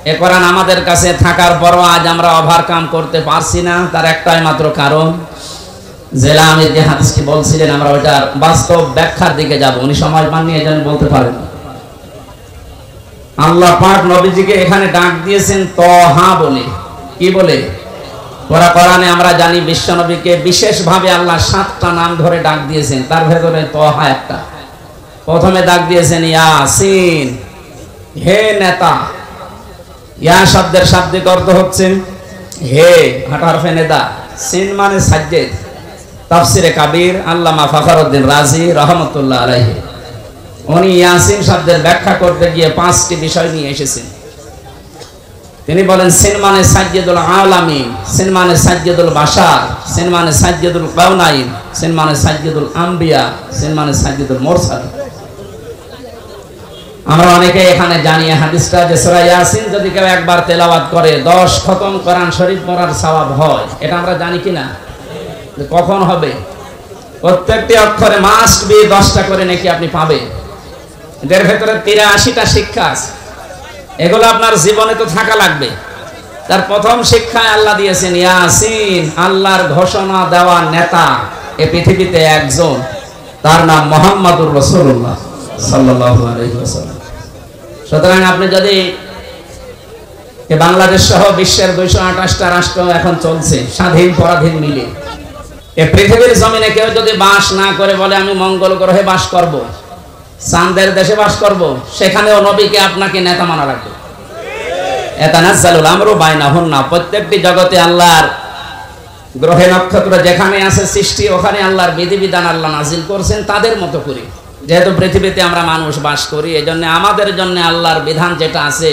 এ কোরআন আমাদের কাছে থাকার পরও আজ আমরা ওভারকাম করতে পারছি না, তার একটাই মাত্র কারণ, জেলা আমির যে হাদিসটি বলছিলেন আমরা ওটার বাস্তব ব্যাখ্যার দিকে যাব। উনি সময় পাননি এজন্য বলতে পারেন। আল্লাহ পাক নবীজিকে এখানে ডাক দিয়েছেন তহা বলে। কি বলে? কোরআনে আমরা জানি বিশ্ব নবীকে বিশেষভাবে আল্লাহ 7টা নাম ধরে ডাক দিয়েছেন, তার ভেতরে তহা একটা। প্রথমে ডাক দিয়েছেন ইয়াসিন, হে নেতা। ইয়া শব্দের শাব্দিক অর্থ হচ্ছে হে, হরফে নেদা। সিন মানে সাজ্জেদ। তাফসিরে কাবীর আল্লামা ফখরুদ্দিন রাজি রহমাতুল্লাহ আলাইহি উনি ইয়াসিন শব্দের ব্যাখ্যা করতে গিয়ে 5টি বিষয় নিয়ে এসেছেন। তিনি বলেন সিন মানে সাজ্জেদুল আলামিন, সিন মানে সাজ্জেদুল বাশার, সিন মানে সাজ্জেদুল কাউনাইন, সিন মানে সাজ্জেদুল আম্বিয়া, সিন মানে সাজ্জেদুল মুরসালিন। আমরা অনেকে এখানে জানি হাদিসটা যে সূরা ইয়াসিন যদি কেউ একবার তেলাওয়াত করে 10 খতম কোরআন শরীফ পড়ার সওয়াব হয়। এটা আমরা জানি কিনা? কখন হবে? প্রত্যেকটি অক্ষরে মাস্ট বি 10টা করে নাকি আপনি পাবেন। এর ভেতরে 83টা শিক্ষা আছে, এগুলো আপনার জীবনে তো থাকা লাগবে। তার প্রথম শিক্ষায় আল্লাহ দিয়েছেন ইয়াসিন, আল্লাহর ঘোষণা দেওয়া নেতা এই পৃথিবীতে একজন, তার নাম মুহাম্মাদুর রাসূলুল্লাহ সাল্লাল্লাহু আলাইহি ওয়াসাল্লাম। সুতরাং আপনি যদি বাংলাদেশ সহ বিশ্বের 228টা রাষ্ট্র এখন চলছে স্বাধীন পরাধীন মিলে, এই পৃথিবীর জমিনে কেউ যদি বাস না করে বলে আমি মঙ্গল গ্রহে বাস করব, চাঁদের দেশে বাস করব, সেখানেও নবীকে আপনাকে নেতা মানা লাগবে। এতানাজ্জালুল আমরু বাইনাহুন্না, প্রত্যেকটি জগতে আল্লাহর গ্রহে নক্ষত্র যেখানে আছে সৃষ্টি, ওখানে আল্লাহর বিধিবিধান আল্লাহ নাজিল করছেন তাদের মতো করে। যেহেতু পৃথিবীতে আমরা মানুষ বাস করি, এজন্য আমাদের জন্য আল্লাহর বিধান যেটা আছে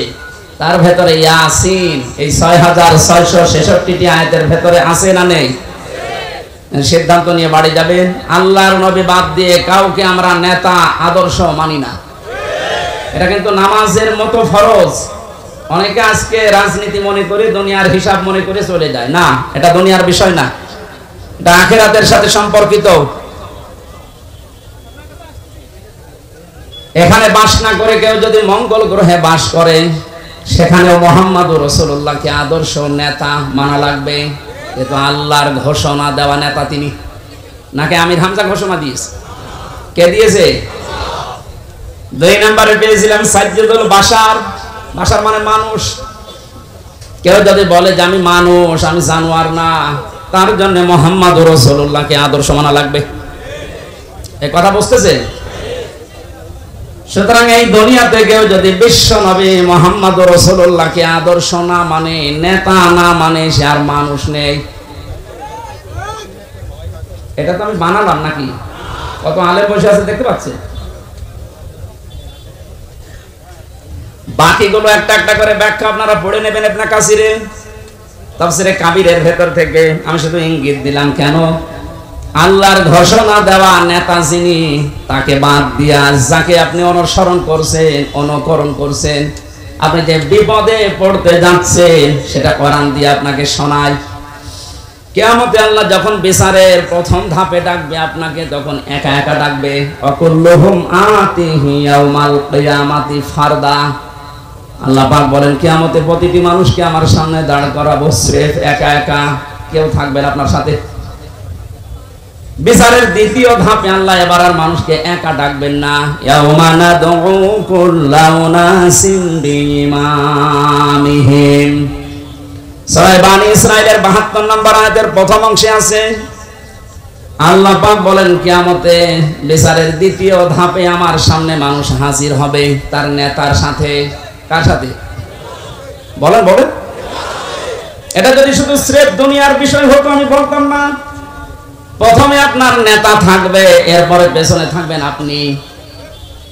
তার ভেতরে ইয়াসিন এই 6666টি আয়াতের ভেতরে আছে না নেই? সিদ্ধান্ত নিয়ে বাড়ি যাবেন, আল্লাহর নবী বাদ দিয়ে কাউকে আমরা নেতা আদর্শ মানি না। এটা কিন্তু নামাজের মতো ফরজ। অনেকে আজকে রাজনীতি মনে করে, দুনিয়ার হিসাব মনে করে চলে যায়। না, এটা দুনিয়ার বিষয় না, এটা আখিরাতের সাথে সম্পর্কিত। এখানে বাস না করে কেউ যদি মঙ্গল গ্রহে বাস করে, সেখানেও মুহাম্মাদুর রাসূলুল্লাহকে আদর্শ নেতা মানা লাগবে। এ তো আল্লাহর ঘোষণা দেওয়া নেতা তিনি, নাকি আমির হামজা ঘোষণা দিয়েছে? কে দিয়েছে? 2 নম্বরে পেয়েছিলাম সাজ্জেদুল বাশার। বাশার মানে মানুষ। কেউ যদি বলে যে আমি মানুষ, আমি জানোয়ার না, তার জন্য মুহাম্মাদুর রাসূলুল্লাহকে আদর্শ মানা লাগবে। এই কথা বুঝতেছে? সুতরাং এই দুনিয়াতে কেউ যদি বিশ্ব নবী মুহাম্মাদুর রাসূলুল্লাহকে আদর্শ না মানে, নেতা না মানে, সে আর মানুষ নেই। এটা তো আমি বানালাম নাকি? কত আলেম বসে আছে দেখতে পাচ্ছে। বাকিগুলো একটা একটা করে ব্যাখ্যা আপনারা পড়ে নেবেন ইবনে কাসিরে, তাফসিরে কাবীরের ভেতর থেকে। আমি শুধু ইঙ্গিত দিলাম কেন, আল্লাহর ঘোষণা দেওয়া নেতা যিনি, তাকে বাদ দিয়া যাকে আপনি অনুসরণ করছেন, অনুকরণ করছেন, আপনি যে বিপদে পড়তে যাচ্ছেন সেটা কোরআন দিয়ে আপনাকে শোনায়। কিয়ামতে আল্লাহ যখন বিচারের প্রথম ধাপে ডাকবে আপনাকে, তখন একা একা ডাকবে। অকুল্লুহুম আতিহি ইয়াউমাল কিয়ামাতি ফারদা। আল্লাহ পাক বলেন কিয়ামতে প্রতিটি মানুষকে আমার সামনে দাঁড় করাবো, স্রেফ একা একা, কেউ থাকবে না আপনার সাথে। বিচারের দ্বিতীয় ধাপে আল্লাহ এবার আর মানুষকে একা ডাকবেন না। ইয়াউমা নাদউ কুল্লা উনাসিন বিইমামিহিম। সূরা বানী ইসরাঈলের 72 নম্বর আয়াতের প্রথম অংশে আছে, আল্লাহ পাক বলেন কিয়ামতে বিচারের দ্বিতীয় ধাপে আমার সামনে মানুষ হাজির হবে তার নেতার সাথে। কার সাথে? বলেন বলেন। এটা যদি শুধু স্রেফ দুনিয়ার বিষয় হতো আমি বলতাম না। প্রথমে আপনার নেতা থাকবে, এরপরে পেছনে থাকবেন আপনি।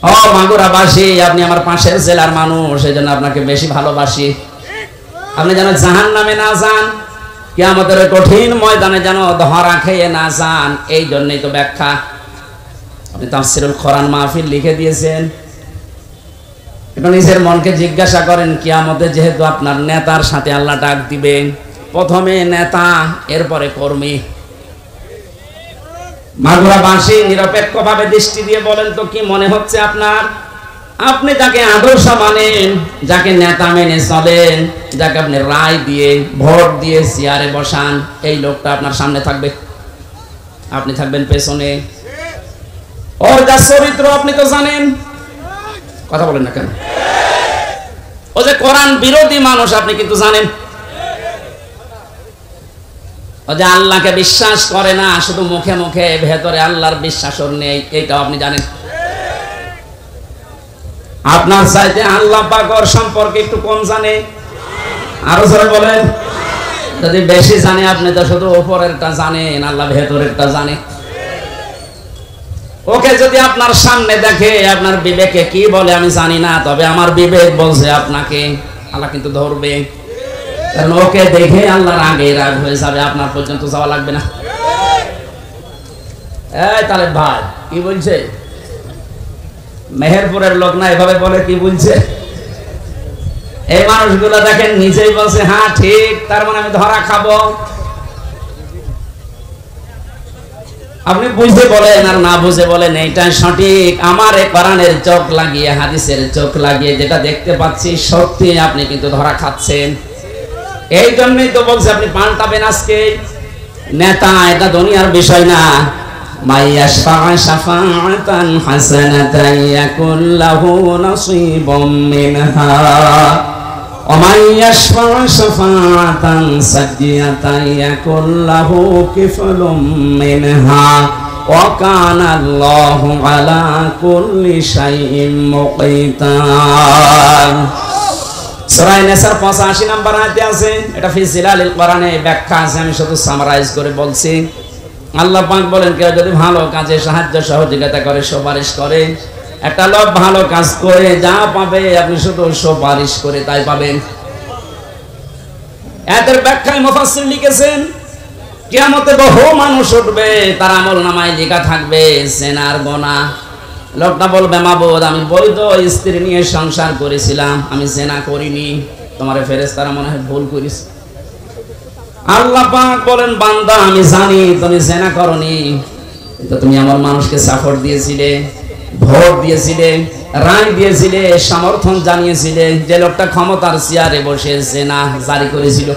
ও মাগুরাবাসী, আপনি আমার পাশের জেলার মানুষ, এজন্য আপনাকে বেশি ভালোবাসি। আপনি যেন জাহান্নামে না যান, কিয়ামতের কঠিন ময়দানে যেন ধরা খেয়ে না যান, এই জন্যই তো ব্যাখ্যা। আপনি তাফসীরুল কোরআন মাহফিল লিখে দিয়েছেন। এখন নিজের মনকে জিজ্ঞাসা করেন, কিয়ামতে যেহেতু আপনার নেতার সাথে আল্লাহ ডাক দিবেন, প্রথমে নেতা, এরপরে কর্মী। মাগুরাবাসী নিরপেক্ষভাবে দৃষ্টি দিয়ে বলেন তো কি মনে হচ্ছে আপনার? আপনি যাকে আদর্শ মানেন, যাকে নেতা মেনে চলেন, যাকে আপনি রায় দিয়ে ভোট দিয়ে চেয়ারে বসান, এই লোকটা আপনার সামনে থাকবে, আপনি থাকবেন পেছনে। ওর যা চরিত্র আপনি তো জানেন, কথা বলেন না কেন? ও যে কোরআন বিরোধী মানুষ আপনি কিন্তু জানেন। ও যে আল্লাহকে বিশ্বাস করে না, শুধু মুখে মুখে, ভেতরে আল্লাহর বিশ্বাস ওর নেই, এইটাও আপনি জানেন। আপনার চাইতে আল্লাহ পাক ওর সম্পর্কে একটু কম জানে, আরো জোরে বলেন। যদি বেশি জানে, আপনি তো শুধু উপরেরটা জানেন, আল্লাহ ভেতরেরটা জানে। ওকে যদি আপনার সামনে দেখে, আপনার বিবেকে কি বলে আমি জানি না, তবে আমার বিবেক বলছে আপনাকে, আল্লাহ কিন্তু ধরবে। কারণ ওকে দেখে আল্লাহর আগে রাগ হয়ে যাবে, আপনার পর্যন্ত যাওয়া লাগবে না। এই তাহলে ভাই কি বলছে? মেহেরপুরের লোক না এভাবে বলে, কি বলছে? এই মানুষগুলো দেখেন নিজেই বলছে হ্যাঁ ঠিক, তার মানে আমি ধরা খাবো। আপনি বুঝতে বলেন আর না বুঝে বলেন এইটাই সঠিক। আমার এই কোরআনের চোখ লাগিয়ে, হাদিসের চোখ লাগিয়ে যেটা দেখতে পাচ্ছি সত্যি, আপনি কিন্তু ধরা খাচ্ছেন। এই জন্যই তো বলছে আপনি পাল্টাবেন আজকে। নেতা এটা দুনিয়ার বিষয় না। মাইয়াশফা শাফাআতান হাসানাতান ইয়াকুল লাহু নাসীবুম মিনহা ওয়া মাইয়াশফা শাফাআতান সাইয়্যাতান ইয়াকুল লাহু কিফলুম মিনহা ওয়া কানা আল্লাহু আলা কুল্লি শাইইন মুকিতা। সূরা নিসার 85 নম্বর আয়াতে আছে, এটা ফি জিলালিল কোরআনে ব্যাখ্যা আছে, আমি শুধু সামারাইজ করে বলছি। আল্লাহ পাক বলেন, কেউ যদি ভালো কাজে সাহায্য সহযোগিতা করে, সুপারিশ করে, একটা লোক ভালো কাজ করে যা পাবে আপনি শুধু সুপারিশ করে তাই পাবেন। এদের ব্যাখ্যায় মুফাসসির লিখেছেন, কিয়ামতে বহু মানুষ উঠবে, তার আমলনামায় লেখা থাকবে জিনার গুনাহ। লোকটা বলবে, মাবুদ আমি বৈধ স্ত্রী নিয়ে সংসার করেছিলাম, আমি জিনা করিনি, তোমার ফেরেশতারা মনে হয় ভুল করিস। আল্লাহ পাক বলেন, বান্দা আমি জানি তুমি জিনা করনি, কিন্তু তুমি আমার মানুষকে সাপোর্ট দিয়েছিলে, ভোট দিয়েছিলে, রায় দিয়েছিলে, সমর্থন জানিয়েছিলে। যে লোকটা ক্ষমতার চেয়ারে বসে জিনা জারি করেছিল,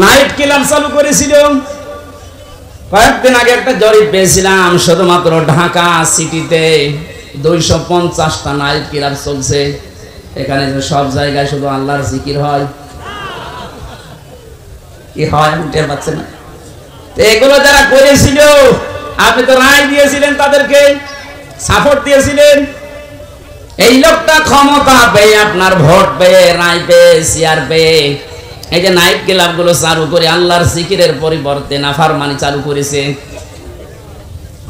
নাইট ক্লাব চালু করেছিল। কয়েকদিন আগে একটা জরিপ পেয়েছিলাম, শুধুমাত্র ঢাকা সিটিতে 250টা নাইট ক্লাব চলছে। এখানে সব জায়গায় শুধু আল্লাহর জিকির হয়, কি হয় টের পাচ্ছেন না? এগুলো যারা করেছিল, আপনি তো রায় দিয়েছিলেন, তাদেরকে সাপোর্ট দিয়েছিলেন। এই লোকটা ক্ষমতা পেয়ে, আপনার ভোট পেয়ে, রায় পেয়ে, চেয়ার পেয়ে, এই যে নাইট ক্লাব গুলো চালু করে আল্লাহর জিকিরের পরিবর্তে নাফরমানি চালু করেছে।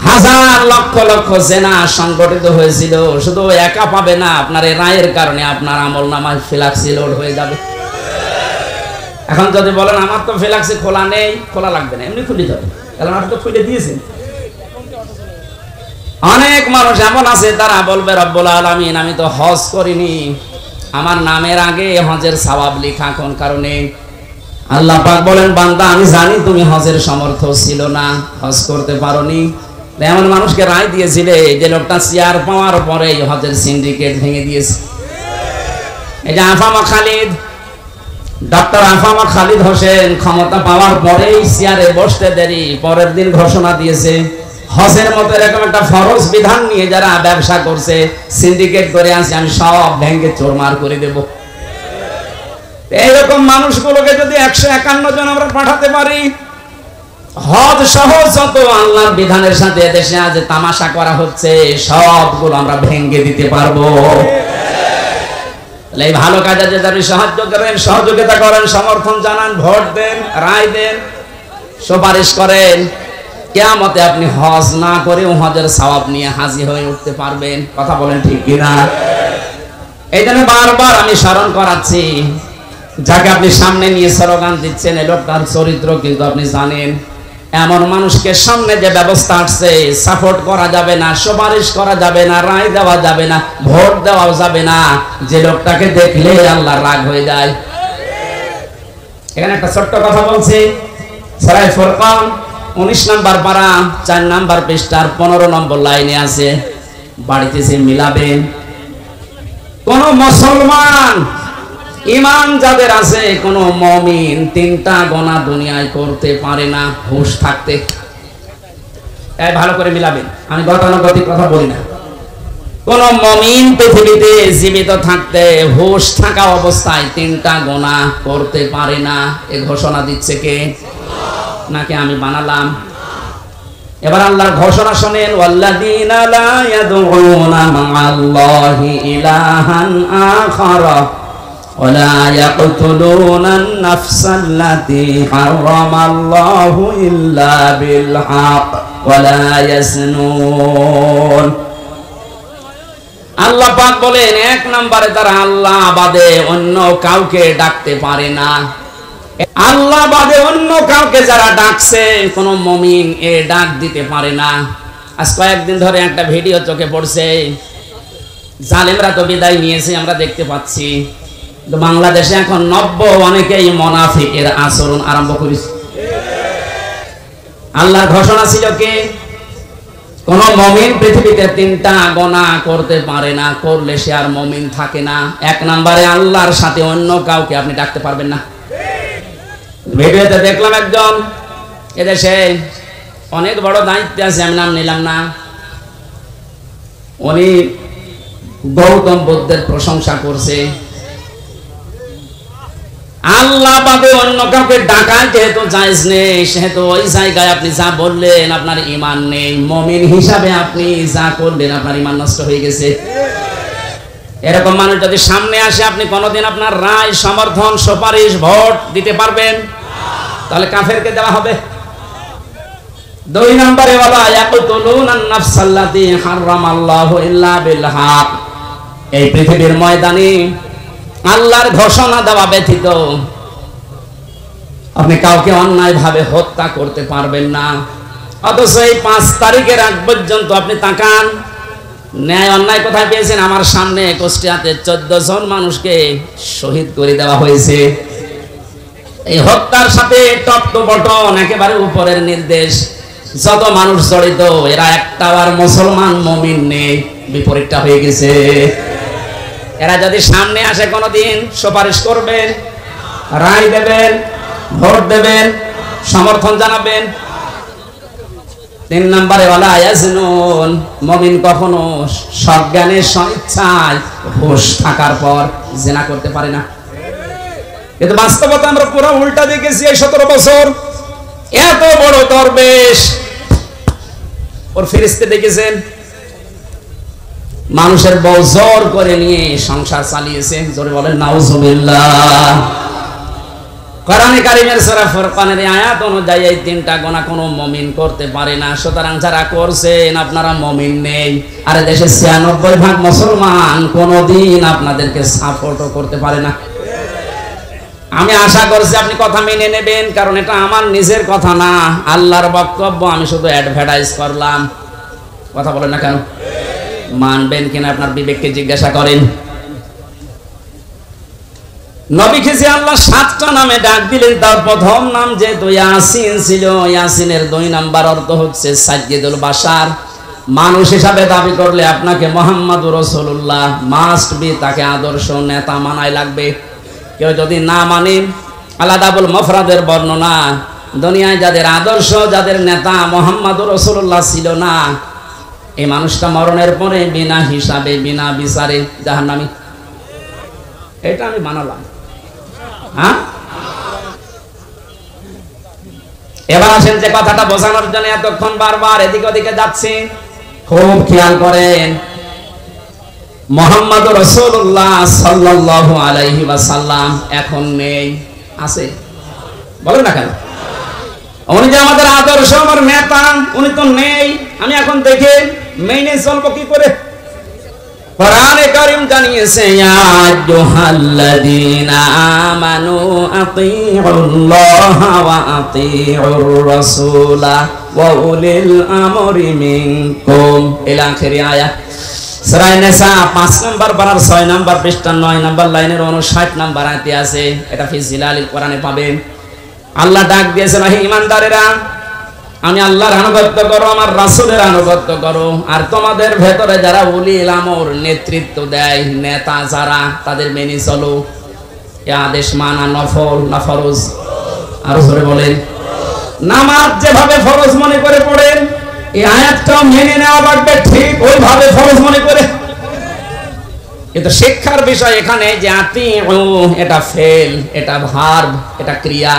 হাজার লক্ষ লক্ষ জেনা সংগঠিত হয়েছিল। শুধু একা পাবে না, আপনার এই রায়ের কারণে আপনার আমলনামায় ফ্ল্যাক্সি লোড হয়ে যাবে। এখন যদি বলেন আমার তো ফ্ল্যাক্সি খোলা নেই, খোলা লাগবে না, এমনি খুলে যাবে, কারণ আপনি তো খুলে দিয়েছেন। অনেক মানুষ এমন আছে তারা বলবে, রব্বুল আলামিন আমি তো হজ করিনি, আমার নামের আগে হজের সওয়াব লেখা, কোন কারণে? আল্লাহ পাক বলেন, বান্দা আমি জানি তুমি হজের সমর্থ ছিল না, হজ করতে পারোনি। এমন মানুষকে রায় দিয়েছিলে যে লোকটা চেয়ার পাওয়ার পরে হজের সিন্ডিকেট ভেঙে দিয়েছে। এই যে আফামা খালিদ, ডক্টর আফামা খালিদ হোসেন ক্ষমতা পাওয়ার পরেই চেয়ারে বসতে দেরি, পরের দিন ঘোষণা দিয়েছে হজের মতো এরকম একটা ফরজ বিধান নিয়ে যারা ব্যবসা করছে, সিন্ডিকেট করে আছে, আমি সব ভেঙে চোরমার করে দেব। এইরকম মানুষগুলোকে যদি 151 জন আমরা পাঠাতে পারি, হজ সহ যত আল্লাহর বিধানের সাথে দেশে আজ তামাশা করা হচ্ছে সবগুলো আমরা ভেঙে দিতে পারবো। এই ভালো কাজে যদি আপনি সাহায্য করেন, সহযোগিতা করেন, সমর্থন জানান, ভোট দেন, রায় দেন, সুপারিশ করেন, কিয়ামতে আপনি হজ না করেও হজের সওয়াব নিয়ে হাজির হয়ে উঠতে পারবেন। কথা বলেন ঠিক কিনা? এই জন্য বারবার আমি স্মরণ করাচ্ছি, যাকে আপনি সামনে নিয়ে স্লোগান দিচ্ছেন, এই লোকটার চরিত্র কিন্তু আপনি জানেন। এমন মানুষকে সামনে যে ব্যবস্থা আসছে, সাপোর্ট করা যাবে না, সুপারিশ করা যাবে না, রায় দেওয়া যাবে না, ভোট দেওয়া যাবে না, যে লোকটাকে দেখলে আল্লাহর রাগ হয়ে যায়। এখানে একটা ছোট্ট কথা বলছি, সূরা ফুরকান 19 নম্বর পারা 4 নম্বর পৃষ্ঠার 15 নম্বর লাইনে আছে, বাড়িতে যে মিলাবেন। কোন মুসলমান ঈমান যাদের আছে, কোন মুমিন তিনটা গোনা দুনিয়ায় করতে পারে না হুঁশ থাকতে। এই ভালো করে মিলাবেন, আমি গতানুগতিক কথা বলি না। কোন মুমিন পৃথিবীতে জীবিত থাকতে হুঁশ থাকা অবস্থায় তিনটা গোনা করতে পারে না। এ ঘোষণা দিচ্ছে কে? নাকি আমি বানালাম? এবার আল্লাহর ঘোষণা শুনেন, ওয়াল্লাযীনা লা ইয়াদউনা মা'আল্লাহি ইলাহান আখারা ওয়া লা ইয়াকতুলুনান নাফসাল্লাতী হারামাল্লাহু ইল্লা বিল হক ওয়া লা ইয়াজনুন। আল্লাহ পাক বলেন, এক নম্বরে তারা আল্লাহ বাদে অন্য কাউকে ডাকতে পারে না। আল্লাহ বাদে অন্য কাউকে যারা ডাকছে, কোন মুমিন এ ডাক দিতে পারে না। আজ কয়েকদিন ধরে একটা ভিডিও চোখে পড়ছে, জালেমরা তো বিদায় নিয়েছে আমরা দেখতে পাচ্ছি, কিন্তু বাংলাদেশে এখন নব্য অনেকেই মুনাফিকের আচরণ আরম্ভ করেছে। আল্লাহর ঘোষণা ছিল কি? কোন মুমিন পৃথিবীতে তিনটা গোনা করতে পারে না, করলে সে আর মুমিন থাকে না। এক নম্বরে আল্লাহর সাথে অন্য কাউকে আপনি ডাকতে পারবেন না। ভিডিওতে দেখলাম একজন, এদেশে অনেক বড় দায়িত্বে আছে, আমি নাম নিলাম না, উনি গৌতম বুদ্ধের প্রশংসা করছে। আল্লাহ বাদে অন্য কাউকে ডাকা যেহেতু জায়েজ নেই, সেহেতু ওই জায়গায় আপনি যা বললেন আপনার ঈমান নেই। মুমিন হিসাবে আপনি যা করলেন আপনার ঈমান নষ্ট হয়ে গেছে। এরকম মানুষ যদি সামনে আসে, আপনি কোনোদিন আপনার রায়, সমর্থন, সুপারিশ, ভোট দিতে পারবেন? তাহলে কাফেরকে দেওয়া হবে। দুই নম্বরে ওয়ালা ইয়াকতুলুনান নাফসাল্লাতী হারামাল্লাহু ইল্লা বিল হক। এই পৃথিবীর ময়দানে আল্লাহর ঘোষণা দেওয়া ব্যতীত আপনি কাউকে অন্যায় ভাবে হত্যা করতে পারবেন না। অথচ এই 5 তারিখের আগ পর্যন্ত আপনি তাকান, ন্যায় অন্যায় কোথায় পেয়েছেন? আমার সামনে কুষ্টিয়াতে 14 জন মানুষকে শহীদ করে দেওয়া হয়েছে। এই হত্যার সাথে টপ টু বটন একেবারে উপরের নির্দেশ, যত মানুষ জড়িত এরা একটাও আর মুসলমান মুমিন নেই, বিপরীতটা হয়ে গেছে। এরা যদি সামনে আসে কোনোদিন সুপারিশ করবেন, রায় দেবেন, ভোট দেবেন, সমর্থন জানাবেন। 3 নম্বরে ওয়ালা ইয়াজনুন, মুমিন কখনো সজ্ঞানে স্বেচ্ছায় হুঁশ থাকার পর জিনা করতে পারে না। কিন্তু বাস্তবতা আমরা পুরো উল্টা দেখেছি। এই 17 বছর এত বড় দরবেশ, ওর ফেরেশতা দেখেছেন, মানুষের বউ জোর করে নিয়ে সংসার চালিয়েছে। জোরে বলেন নাউজুবিল্লাহ। কোরআনে কারীমের সূরা ফুরকানের আয়াত অনুযায়ী এই 3টা গুনাহ কোনো মুমিন করতে পারে না। সুতরাং যারা করছেন আপনারা মুমিন নেই। আর দেশে 96% মুসলমান কোনোদিন আপনাদেরকে সাপোর্টও করতে পারে না। আমি আশা করছি আপনি কথা মেনে নেবেন, কারণ এটা আমার নিজের কথা না, আল্লাহর বক্তব্য। আমি শুধু অ্যাডভার্টাইজ করলাম। কথা বলেন না কেন? মানবেন কিনা আপনার বিবেককে জিজ্ঞাসা করেন। নবীকে যে আল্লাহ 7টা নামে ডাক দিলেন, তার প্রথম নাম যেহেতু ইয়াসিন ছিল, ইয়াসিনের 2 নাম্বার অর্থ হচ্ছে সাইয়্যিদুল বাশার। মানুষ হিসাবে দাবি করলে আপনাকে মুহাম্মাদুর রাসূলুল্লাহ মাস্ট বি, তাকে আদর্শ নেতা মানাই লাগবে। কেউ যদি না মানে, আলাদাবুল মুফরাদের বর্ণনা, দুনিয়ায় যাদের আদর্শ, যাদের নেতা মুহাম্মাদুর রাসূলুল্লাহ ছিল না, এই মানুষটা মরণের পরে বিনা হিসাবে, বিনা বিচারে জাহান্নামী। এটা আমি বানালাম। হ্যাঁ, এবার আসেন যে কথাটা বোঝানোর জন্য এতক্ষণ বারবার এদিকে ওদিকে যাচ্ছি, খুব খেয়াল করেন। মুহাম্মাদুর রাসূলুল্লাহ সাল্লাল্লাহু আলাইহি ওয়াসাল্লাম এখন নেই, আছে? বলেন না কেন? উনি যে আমাদের আদর্শ, আমার নেতা, উনি তো নেই। আমি এখন দেখে মেনে চলবো কি করে? কোরআনে কারীম জানিয়েছে, ইয়া আইয়ুহাল্লাযীনা আমানু আতিউল্লাহা ওয়া আতিউর রাসূলা ওয়া উলিল আমরি মিনকুম ইলা আখির আয়াত। সূরা নিসা 5 নম্বর পারার 6 নম্বর পৃষ্ঠা 9 নম্বর লাইনের 59 নম্বর আয়াতে আছে। এটা ফি জিলালিল কোরআনে পাবেন। আল্লাহ ডাক দিয়েছেন, হে ঈমানদারেরা, আমি আল্লাহর আনুগত্য করো, আমার রাসূলের আনুগত্য করো। আর তোমাদের ভেতরে যারা উলিল আমর নেতৃত্ব দেয়, নেতা যারা, তাদের মেনে চলো। এ আদেশ মানা নফল না ফরজ? আরো জোরে বলেন। নামাজ যেভাবে ফরজ মনে করে পড়েন, এই আয়াতটাও মেনে নেওয়া লাগবে ঠিক ওইভাবে ফরজ মনে করে। এটা শিক্ষার বিষয় এখানে যে আতিউ, এটা ফেল, এটা ভার্ব, এটা ক্রিয়া।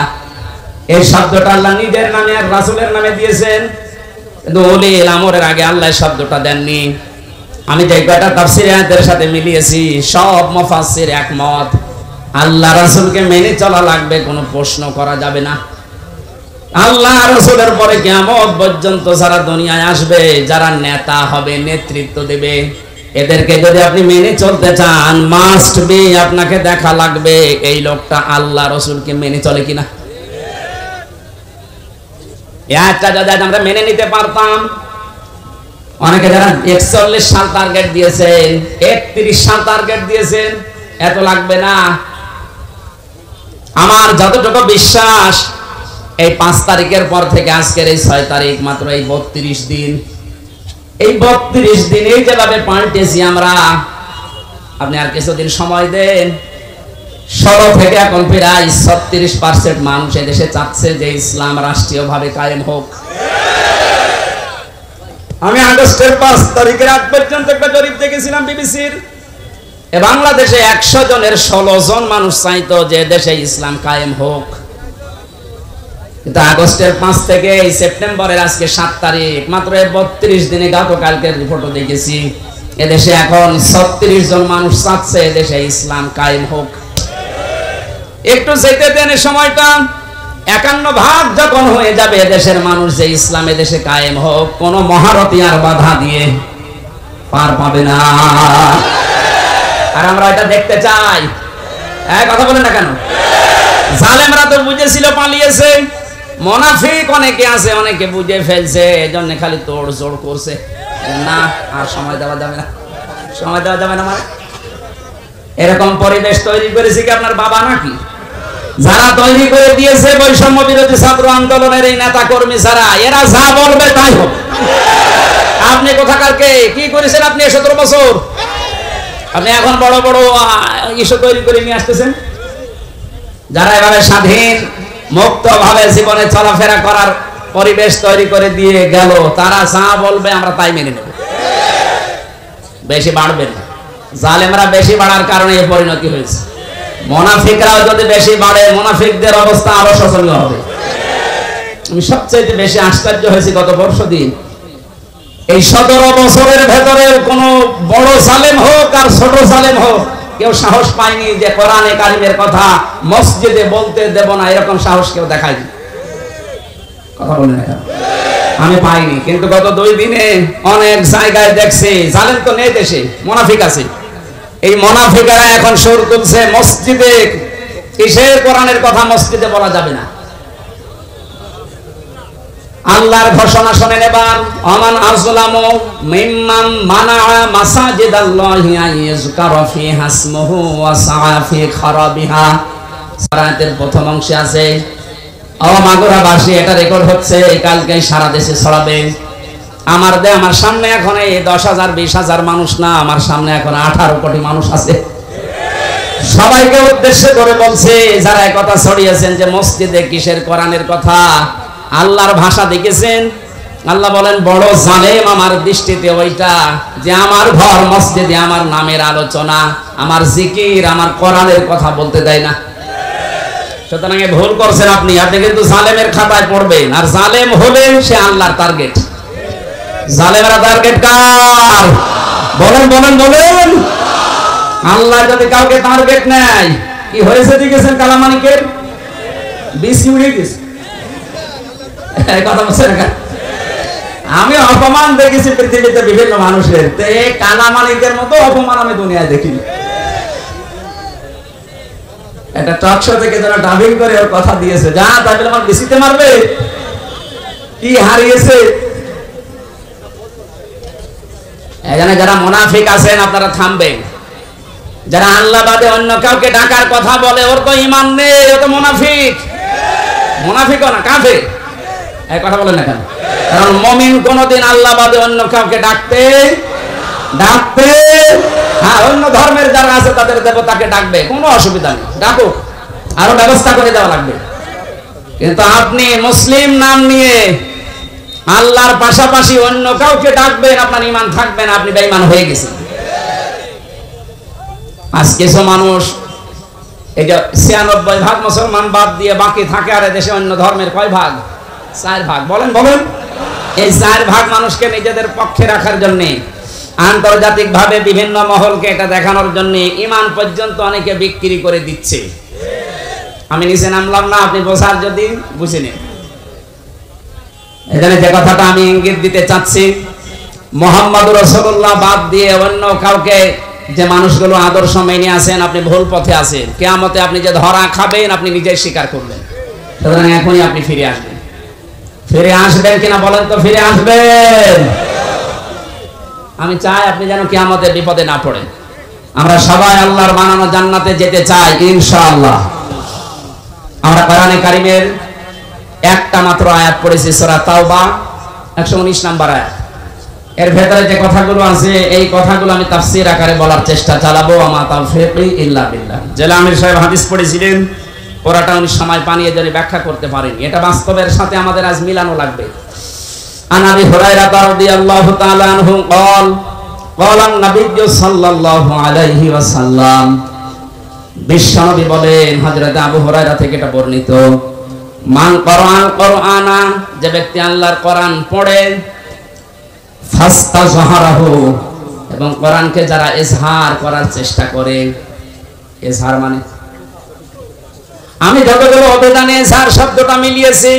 এই শব্দটা আল্লাহ নিজের নামে আর রাসূলের নামে দিয়েছেন, কিন্তু উলিল আমরের আগে আল্লাহ শব্দটা দেননি। আমি যে কয়টা তাফসীর আয়াতের সাথে মিলিয়েছি, সব মুফাসসির একমত, আল্লাহ রাসূলকে মেনে চলা লাগবে, কোনো প্রশ্ন করা যাবে না। আল্লাহ রাসূলের পরে কিয়ামত পর্যন্ত যারা দুনিয়ায় আসবে, যারা নেতা হবে, নেতৃত্ব দেবে, এদেরকে যদি আপনি মেনে চলতে চান, মাস্ট বি আপনাকে দেখা লাগবে এই লোকটা আল্লাহ রাসূলকে মেনে চলে কিনা। একটা যদি আমরা মেনে নিতে পারতাম, অনেকে যারা 41 সাল টার্গেট দিয়েছেন, 31 সাল টার্গেট দিয়েছেন, এত লাগবে না। আমার যতটুকু বিশ্বাস, এই 5 তারিখের পর থেকে আজকের এই 6 তারিখ, মাত্র এই 32 দিন, এই 32 দিন এই যেভাবে পাল্টেছি আমরা, আপনি আর কিছুদিন সময় দেন, 16 থেকে এখন প্রায় 36% মানুষ এদেশে চাচ্ছে যে ইসলাম রাষ্ট্রীয়ভাবে কায়েম হোক। আমি আগস্টের 5 তারিখের আগ পর্যন্ত একটা জরিপ দেখেছিলাম বিবিসির, বাংলাদেশে 100 জনের 16 জন মানুষ চাইতো যে দেশে ইসলাম কায়েম হোক। কিন্তু আগস্টের 5 থেকে এই সেপ্টেম্বরের আজকে 7 তারিখ, মাত্র 32 দিনে গতকালকের রিপোর্টও দেখেছি, এদেশে এখন 36 জন মানুষ চাচ্ছে এদেশে ইসলাম কায়েম হোক। একটু যেতে দেন সময়টা, 51 যখন হয়ে যাবে এদেশের মানুষ যে ইসলাম এদেশে কায়েম হোক, কোন মহারথী আর বাধা দিয়ে পার পাবে না। আর আমরা এটা দেখতে চাই। কথা বলেন না কেন? জালেমরা তো বুঝেছিল, পালিয়েছে। মুনাফিক অনেকে আছে, অনেকে বুঝে ফেলছে, এজন্য খালি তোড় জোড় করছে। না, আর সময় দেওয়া যাবে না, সময় দেওয়া যাবে না। মানে এরকম পরিবেশ তৈরি করেছে কি আপনার বাবা নাকি? যারা তৈরি করে দিয়েছে বৈষম্য বিরোধী ছাত্র আন্দোলনের এই নেতা কর্মী যারা, এরা যা বলবে তাই হবে। আপনি কোথাকার কে, কি করেছেন আপনি 17 বছর? আপনি এখন বড় বড় ইস্যু তৈরি করে নিয়ে আসতেছেন। যারা এভাবে স্বাধীন মুক্ত ভাবে জীবনে চলাফেরা করার পরিবেশ তৈরি করে দিয়ে গেল, তারা যা বলবে আমরা তাই মেনে নেব। বেশি বাড়বে না, জালেমরা বেশি বাড়ার কারণে এই পরিণতি হয়েছে। মুনাফিকরাও যদি বেশি বাড়ে, মুনাফিকদের অবস্থা আরো শোচনীয় হবে। আমি সবচেয়ে বেশি আশ্চর্য হয়েছি গত বর্ষদিন, এই 17 বছরের ভেতরে কোন বড় জালেম হোক আর ছোট জালেম হোক, কেউ সাহস পায়নি যে কোরআনে কারিমের কথা মসজিদে বলতে দেব না, এরকম সাহস কেউ দেখায়নি। কথা বলেন না? আমি পাইনি। কিন্তু গত 2 দিনে অনেক জায়গায় দেখছি, জালেম তো নেই দেশে, মুনাফিক আছে। এই মুনাফিকেরা এখন সুর তুলছে মসজিদে, কিসের কোরআনের কথা মসজিদে বলা যাবে না। আল্লাহর ঘোষণা শোনেন এবার, আমান আযলামু মিম্মান মানাআ মাসাজিদাল্লাহি আইয়ুযকারা ফিহা ইসমুহু ওয়া সাআ ফি খারাবিহা। সূরাতের প্রথম অংশে আছে, ও মাগুরাবাসী, এটা রেকর্ড হচ্ছে, কালকে সারা দেশে ছড়াবে। আমার সামনে এখন এই 10,000 20,000 মানুষ না, আমার সামনে এখন 18 কোটি মানুষ আছে। সবাইকে উদ্দেশ্য করে বলছে যারা এই কথা ছড়িয়েছেন যে মসজিদে কিসের কোরআনের কথা। আল্লাহর ভাষা দেখেছেন, আল্লাহ বলেন বড় জালেম আমার দৃষ্টিতে ওইটা যে আমার ঘর মসজিদে আমার নামের আলোচনা, আমার জিকির, আমার কোরআনের কথা বলতে দেয় না। সুতরাং ভুল করছেন আপনি, আপনি কিন্তু জালেমের খাতায় পড়বেন। আর জালেম হলে সে আল্লাহর টার্গেট। জালেমেরা টার্গেট কার? বলেন বলেন বলেন। আল্লাহ যদি কাউকে টার্গেট নেয়, কি হয়েছে দেখেছেন কালামানিকের? বিসি উড়ে গেছে। কথা বলছেন না? আমি অপমান দেখেছি পৃথিবীতে বিভিন্ন মানুষের, কালামানিকের মতো অপমান আমি দুনিয়ায় দেখিনি। একটা টক শো থেকে যারা ডাবিং করে ওর কথা দিয়েছে, যা তাই বলে আমার বিসিতে মারবে, কি হারিয়েছে। এখানে যারা মুনাফিক আছেন আপনারা থামবেন। যারা আল্লাহ বাদে অন্য কাউকে ডাকার কথা বলে, ওর তো ঈমান নেই, ও তো মুনাফিক। মুনাফিকও না, কাফের। এই কথা বলেন না কেন? কারণ মুমিন কোনদিন আল্লাহ বাদে অন্য কাউকে ডাকতে হ্যাঁ, অন্য ধর্মের যারা আছে তাদের দেবতাকে ডাকবে, কোনো অসুবিধা নেই, ডাকুক, আরো ব্যবস্থা করে দেওয়া লাগবে। কিন্তু আপনি মুসলিম নাম নিয়ে আল্লাহর পাশাপাশি অন্য কাউকে ডাকবেন, আপনার ঈমান থাকবে না, আপনি বেঈমান হয়ে গেছেন। আজ কিছু মানুষ এই যে ৯৬% মুসলমান বাদ দিয়ে বাকি থাকে, আর দেশে অন্য ধর্মের কয় ভাগ? 4 ভাগ। বলেন এই 4 ভাগ মানুষকে নিজেদের পক্ষে রাখার জন্য, আন্তর্জাতিক ভাবে বিভিন্ন মহলকে এটা দেখানোর জন্য ঈমান পর্যন্ত অনেকে বিক্রি করে দিচ্ছে। আমি নিচে নামলাম না, আপনি বোঝার যদি বুঝে নেন। এখানে যে কথাটা আমি ইঙ্গিত দিতে চাচ্ছি, মুহাম্মদুর রাসূলুল্লাহ বাদ দিয়ে অন্য কাউকে যে মানুষগুলো আদর্শ মেনে আছেন, আপনি ভুল পথে আছেন। কিয়ামতে আপনি যে ধরা খাবেন আপনি নিজেই স্বীকার করবেন। সুতরাং এখনই আপনি ফিরে আসবেন কিনা বলেন তো? ফিরে আসবেন। আমি চাই আপনি যেন কিয়ামতে বিপদে না পড়েন। আমরা সবাই আল্লাহর বানানো জান্নাতে যেতে চাই ইনশাআল্লাহ। আমরা কোরআনে কারীমের একটা মাত্র আয়াত পড়েছি, সূরা তাওবা 119 নম্বর আয়াত। এর ভেতরে যে কথাগুলো আছে এই কথাগুলো আমি তাফসীর আকারে বলার চেষ্টা চালাবো। আমা তাওফীকি ইল্লা বিল্লাহ। জেলা আমির সাহেব হাদিস পড়েছিলেন, পুরাটা উনি সময় পানিয়ে যদি ব্যাখ্যা করতে পারেন, এটা বাস্তবের সাথে আমাদের আজ মিলানো লাগবে। আন আবি হুরায়রা রাদিয়াল্লাহু তাআলা আনহু قال قال النبي সাল্লাল্লাহু আলাইহি ওয়াসাল্লাম, বিশ্বনবী বলেন, হযরত আবু হুরায়রা থেকে এটা বর্ণিত, মান কোরআন কোরআনা, যে ব্যক্তি আল্লাহর কোরআন পড়ে, ফাস্তাজহারাহু, এবং কোরআনকে যারা ইজহার করার চেষ্টা করে, ইজহার মানে আমি যতগুলো অভিধানে ইজহার শব্দটা মিলিয়েছি,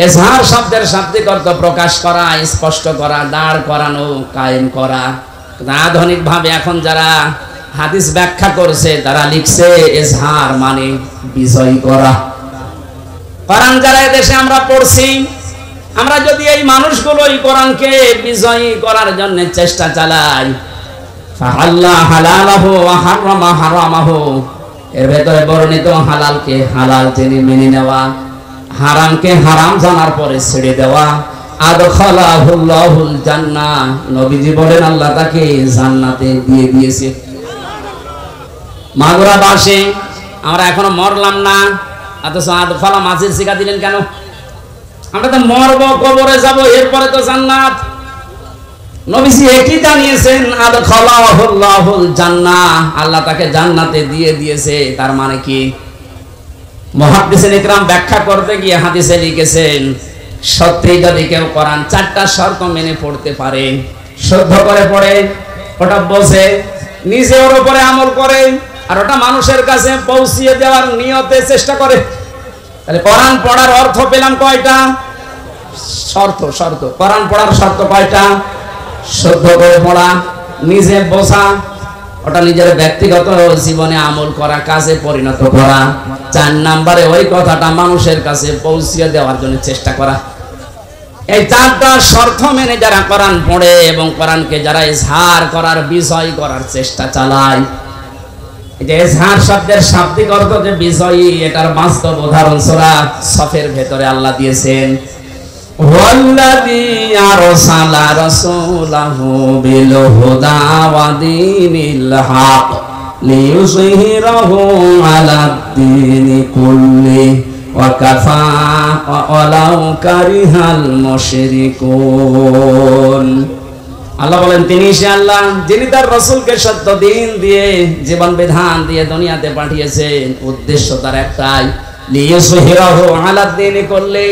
ইজহার শব্দের শাব্দিক অর্থ প্রকাশ করা, স্পষ্ট করা, দাঁড় করানো, কায়েম করা। আধুনিক ভাবে এখন যারা হাদিস ব্যাখ্যা করছে তারা লিখছে ইজহার মানে বিজয় করা। কোরআন যারা দেশে আমরা পড়ছি, আমরা যদি এই মানুষগুলো এই কোরআনকে বিজয়ী করার জন্য চেষ্টা চালাই, ফাআল্লাহ হালালাহু ওয়া হারামা হারামাহু, এর ভেতরে বর্ণিত হালালকে হালাল জেনে মেনে নেওয়া, হারামকে হারাম জানার পরে ছেড়ে দেওয়া, আদখালাহুল্লাহুল জান্নাহ, নবীজি বলেন আল্লাহ তাকে জান্নাতে দিয়ে দিয়েছে। মাগুরা বাসে আমরা এখনো মরলাম না, অথচ আদখালা মাঝির শিখা দিলেন কেন? আমরা তো মরব, কবরে যাব, এরপরে তো জান্নাত। নবীজি এটি জানিয়েছেন, আদখালাহুল্লাহুল জান্নাহ, আল্লাহ তাকে জান্নাতে দিয়ে দিয়েছে। তার মানে কি? মুহাদ্দিসিন ইকরাম ব্যাখ্যা করতে গিয়ে হাদিসে লিখেছেন, সত্যি যদি কেউ কোরআন 4টা শর্ত মেনে পড়তে পারে, শুদ্ধ করে পড়ে, ওটা বোঝে, নিজে ওর উপরে আমল করে, আর ওটা মানুষের কাছে পৌঁছিয়ে দেওয়ার নিয়তে চেষ্টা করে, তাহলে কোরআন পড়ার অর্থ পেলাম কয়টা? শর্ত। কোরআন পড়ার শর্ত কয়টা? শুদ্ধ করে পড়া, নিজে বোঝা, ওটা নিজের ব্যক্তিগত জীবনে আমল করা, কাজে পরিণত করা। 4 নম্বরে ওই কথাটা মানুষের কাছে পৌঁছিয়ে দেওয়ার জন্য চেষ্টা করা। এই 4টা শর্ত মেনে যারা কোরআন পড়ে এবং কোরআনকে যারা ইজহার করার, বিজয় করার চেষ্টা চালায়, এই যে ইজহার শব্দের শাব্দিক অর্থ যে বিজয়ী, এটার বাস্তব উদাহরণ সূরা সফের ভেতরে আল্লাহ দিয়েছেন, ওয়াল্লাযী আরসালা রাসূলাহু বিল হুদা ওয়া দীনিল হক লিইয়ুযহিরাহু আলাদ-দীনি কুল্লি ওয়া কাফা ওয়ালাউ কারিহাল মুশরিকুন। আল্লাহ বলেন, তিনি সে আল্লাহ যিনি তার রাসূলকে সত্য দিন দিয়ে, জীবন বিধান দিয়ে দুনিয়াতে পাঠিয়েছেন। উদ্দেশ্য তার একটাই, লিইয়ুযহিরাহু আলাদ-দীনি কুল্লি,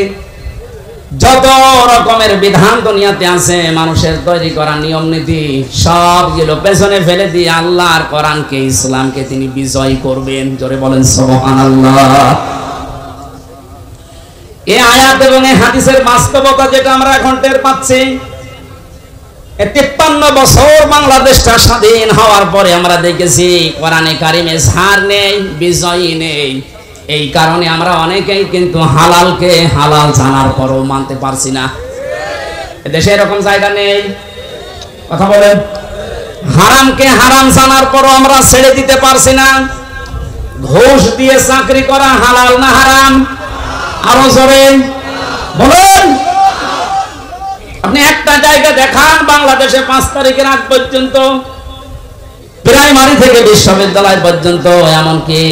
যত রকমের বিধান দুনিয়াতে আছে, মানুষের তৈরি করা নিয়ম নীতি, সবগুলো পেছনে ফেলে দিয়ে আল্লাহর কোরআনকে, ইসলামকে তিনি বিজয় করবেন। জোরে বলেন সুবহানাল্লাহ। এই আয়াত এবং এই হাদিসের বাস্তবতা যেটা আমরা এখন টের পাচ্ছি, 53 বছর বাংলাদেশটা স্বাধীন হওয়ার পরে আমরা দেখেছি কোরআনে কারিমে ইজহার নেই, বিজয়ী নেই। এই কারণে আমরা অনেকেই কিন্তু হালালকে হালাল জানার পরও মানতে পারছি না। দেশে এরকম জায়গা নেই, কথা বলেন। হারামকে হারাম জানার পরও আমরা ছেড়ে দিতে পারছি না। ঘুষ দিয়ে চাকরি করা হালাল না হারাম? আরো জোরে বলেন। আপনি একটা জায়গা দেখান বাংলাদেশে 5 তারিখের আগ পর্যন্ত প্রাইমারি থেকে বিশ্ববিদ্যালয় পর্যন্ত, এমনকি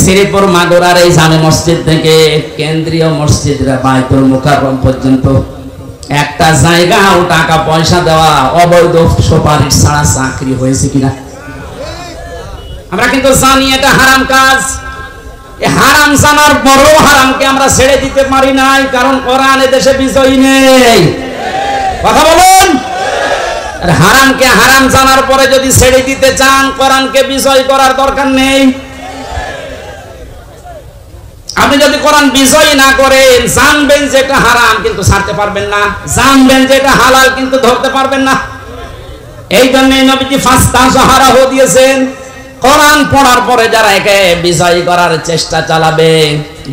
শ্রীপুর মাগুরার এই জামে মসজিদ থেকে কেন্দ্রীয় মসজিদ বাইতুল মুকাররম পর্যন্ত একটা জায়গাও টাকা পয়সা দেওয়া অবৈধ সুপারিশ ছাড়া চাকরি হয়েছে কিনা? আমরা কিন্তু জানি এটা হারাম কাজ। এই হারাম জানার পরও হারামকে আমরা ছেড়ে দিতে পারি নাই, কারণ কোরআন দেশে বিজয়ী নেই। কথা বলুন। আর হারামকে হারাম জানার পরে যদি ছেড়ে দিতে চান, কোরআনকে বিজয় করার দরকার নেই। আপনি যদি কোরআন বিজয় না করেন, জানবেন যে এটা হারাম কিন্তু ছাড়তে পারবেন না, জানবেন যে এটা হালাল কিন্তু ধরতে পারবেন না। এই জন্যই নবীজি ফাস্তাযহারাহু দিয়েছেন, কোরআন পড়ার পরে যারা একে বিজয় করার চেষ্টা চালাবে,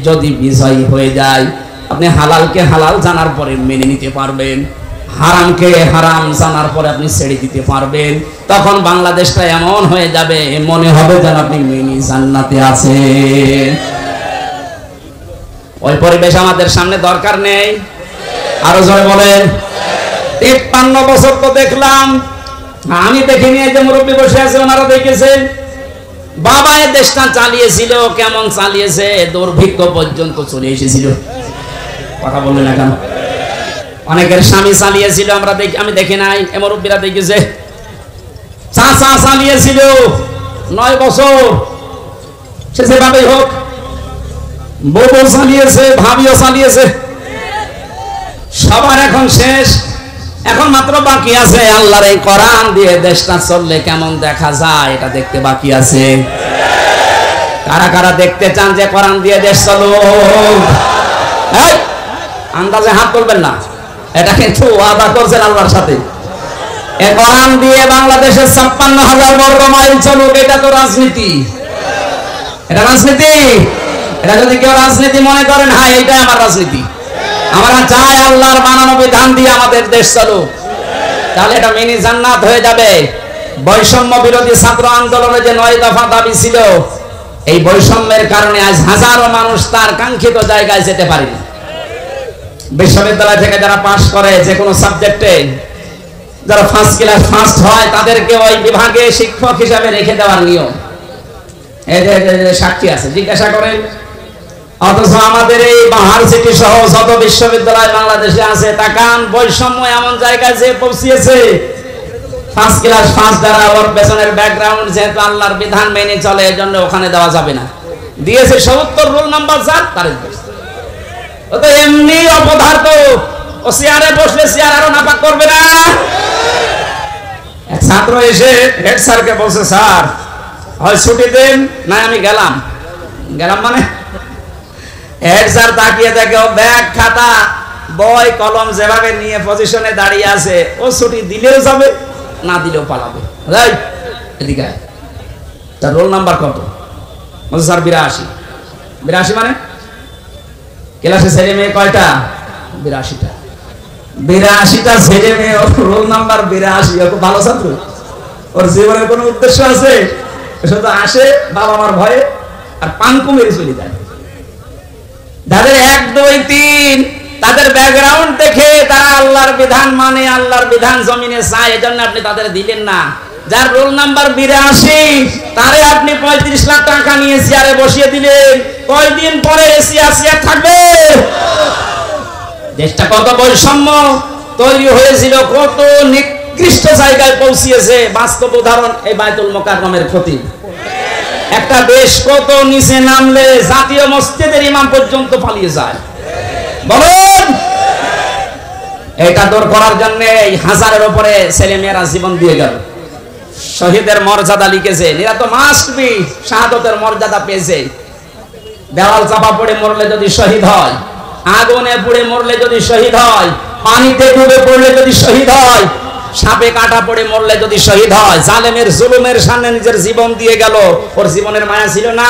যদি বিজয়ী হয়ে যায়, আপনি হালালকে হালাল জানার পরে মেনে নিতে পারবেন, হারামকে হারাম জানার পরে আপনি ছেড়ে দিতে পারবেন। তখন বাংলাদেশটা এমন হয়ে যাবে, মনে হবে যেন আপনি মিনি জান্নাতে আছেন। ওই পরিবেশ আমাদের সামনে দরকার নেই। আরো জোরে বলেন। 53 বছর তো দেখলাম, আমি দেখিনি, এই যে মুরব্বী বসে আছে ওনারা দেখেছেন, বাবা এই দেশটা চালিয়েছিল, কেমন চালিয়েছে, দুর্ভিক্ষ পর্যন্ত চলে এসেছিল। কথা বললেন না কেন? অনেকের স্বামী চালিয়েছিল, আমরা দেখি, আমি দেখি নাই, এ মুরব্বীরা দেখেছে। চাচা চালিয়েছিল 9 বছর, সে যেভাবেই হোক, বউ চালিয়েছে, ভাবিও চালিয়েছে, সবার এখন শেষ। এখন মাত্র বাকি আছে আল্লাহর এই কোরআন দিয়ে দেশটা চললে কেমন দেখা যায়, এটা দেখতে বাকি আছে। কারা কারা দেখতে চান যে কোরআন দিয়ে দেশ চলুক? আন্দাজে হাত তুলবেন না, এটা কিন্তু ওয়াদা করছেন আল্লাহর সাথে। এই কোরআন দিয়ে বাংলাদেশের 56,000 বর্গ মাইল চলুক, এটা তো রাজনীতি। এটা রাজনীতি। এটা যদি কেউ রাজনীতি মনে করেন, হ্যাঁ এইটাই আমার রাজনীতি, আমরা চাই আল্লাহর বানানো বিধান দিয়ে আমাদের দেশ চলুক, তাহলে এটা মিনি জান্নাত হয়ে যাবে। বৈষম্য বিরোধী ছাত্র আন্দোলনে যে 9 দফা দাবি ছিল, এই বৈষম্যের কারণে আজ হাজারো মানুষ তার কাঙ্ক্ষিত জায়গায় যেতে পারেনি। বিশ্ববিদ্যালয় থেকে যারা পাশ করে যে কোনো সাবজেক্টে, যারা ফার্স্ট ক্লাস ফার্স্ট হয়, তাদেরকে ওই বিভাগে শিক্ষক হিসাবে রেখে দেওয়ার নিয়ম। এই যে সাক্ষী আছে, জিজ্ঞাসা করেন। অথচ আমাদের এই ইউনিভার্সিটি সহ যত বিশ্ববিদ্যালয় বাংলাদেশে আছে, তাকান বৈষম্য এমন জায়গায় যে পৌঁছিয়েছে। ফার্স্ট ক্লাস ফার্স্ট যারা, ওর পেছনের ব্যাকগ্রাউন্ড যেহেতু আল্লাহর বিধান মেনে চলে, এজন্য ওখানে দেওয়া যাবে না। দিয়েছে 70 রোল নাম্বার যার, তার ও তো এমনি অপদার্থ, ও চেয়ারে বসলে চেয়ার আরো নাপাক করবে না। এক ছাত্র এসে হেড স্যারকে বলছে, স্যার হয় ছুটি দেন, না আমি গেলাম। মানে হেড স্যার তাকিয়ে দেখে ও ব্যাগ খাতা বই কলম যেভাবে নিয়ে পজিশনে দাঁড়িয়ে আছে, ও ছুটি দিলেও যাবে, না দিলেও পালাবে। এদিকে তার রোল নাম্বার কত? বলছে স্যার 82। 82 মানে ক্লাসে ছেলে মেয়ে কয়টা? 82টা। 82টা ছেলে মেয়ে, ওর রোল নাম্বার 82। ও খুব ভালো ছাত্র, ওর জীবনের কোনো উদ্দেশ্য আছে? শুধু আসে বাবা মার ভয়ে আর পানকু মেরে চলে যায়। যাদের 1, 2, 3 তাদের ব্যাকগ্রাউন্ড দেখে তারা আল্লাহর বিধান মানে, আল্লাহর বিধান জমিনে চায়, এজন্য আপনি তাদের দিলেন না। যার রোল নাম্বার 82, তারে আপনি 35 লাখ টাকা নিয়ে চেয়ারে বসিয়ে দিলেন, কয়দিন পরে চেয়ার থাকবে? দেশটা কত বৈষম্য তৈরি হয়েছিল, কত নিকৃষ্ট জায়গায় পৌঁছিয়েছে। বাস্তব উদাহরণ এই বাইতুল মুকাররমের ক্ষতি। একটা দেশ কত নিচে নামলে জাতীয় মসজিদের ইমাম পর্যন্ত পালিয়ে যায়। বলুন, এটা দূর করার জন্য হাজারের উপরে ছেলে মেয়েরা জীবন দিয়ে গেল। শহীদের মর্যাদা লিখেছে, এরা তো মাস্ট বি শাহাদতের মর্যাদা পেয়েছে। দেওয়াল চাপা পড়ে মরলে যদি শহীদ হয়, আগুনে পুড়ে মরলে যদি শহীদ হয়, পানিতে ডুবে পড়লে যদি শহীদ হয়, সাপে কাটা পড়ে মরলে যদি শহীদ হয়, জালেমের জুলুমের সামনে নিজের জীবন দিয়ে গেল, ওর জীবনের মায়া ছিল না?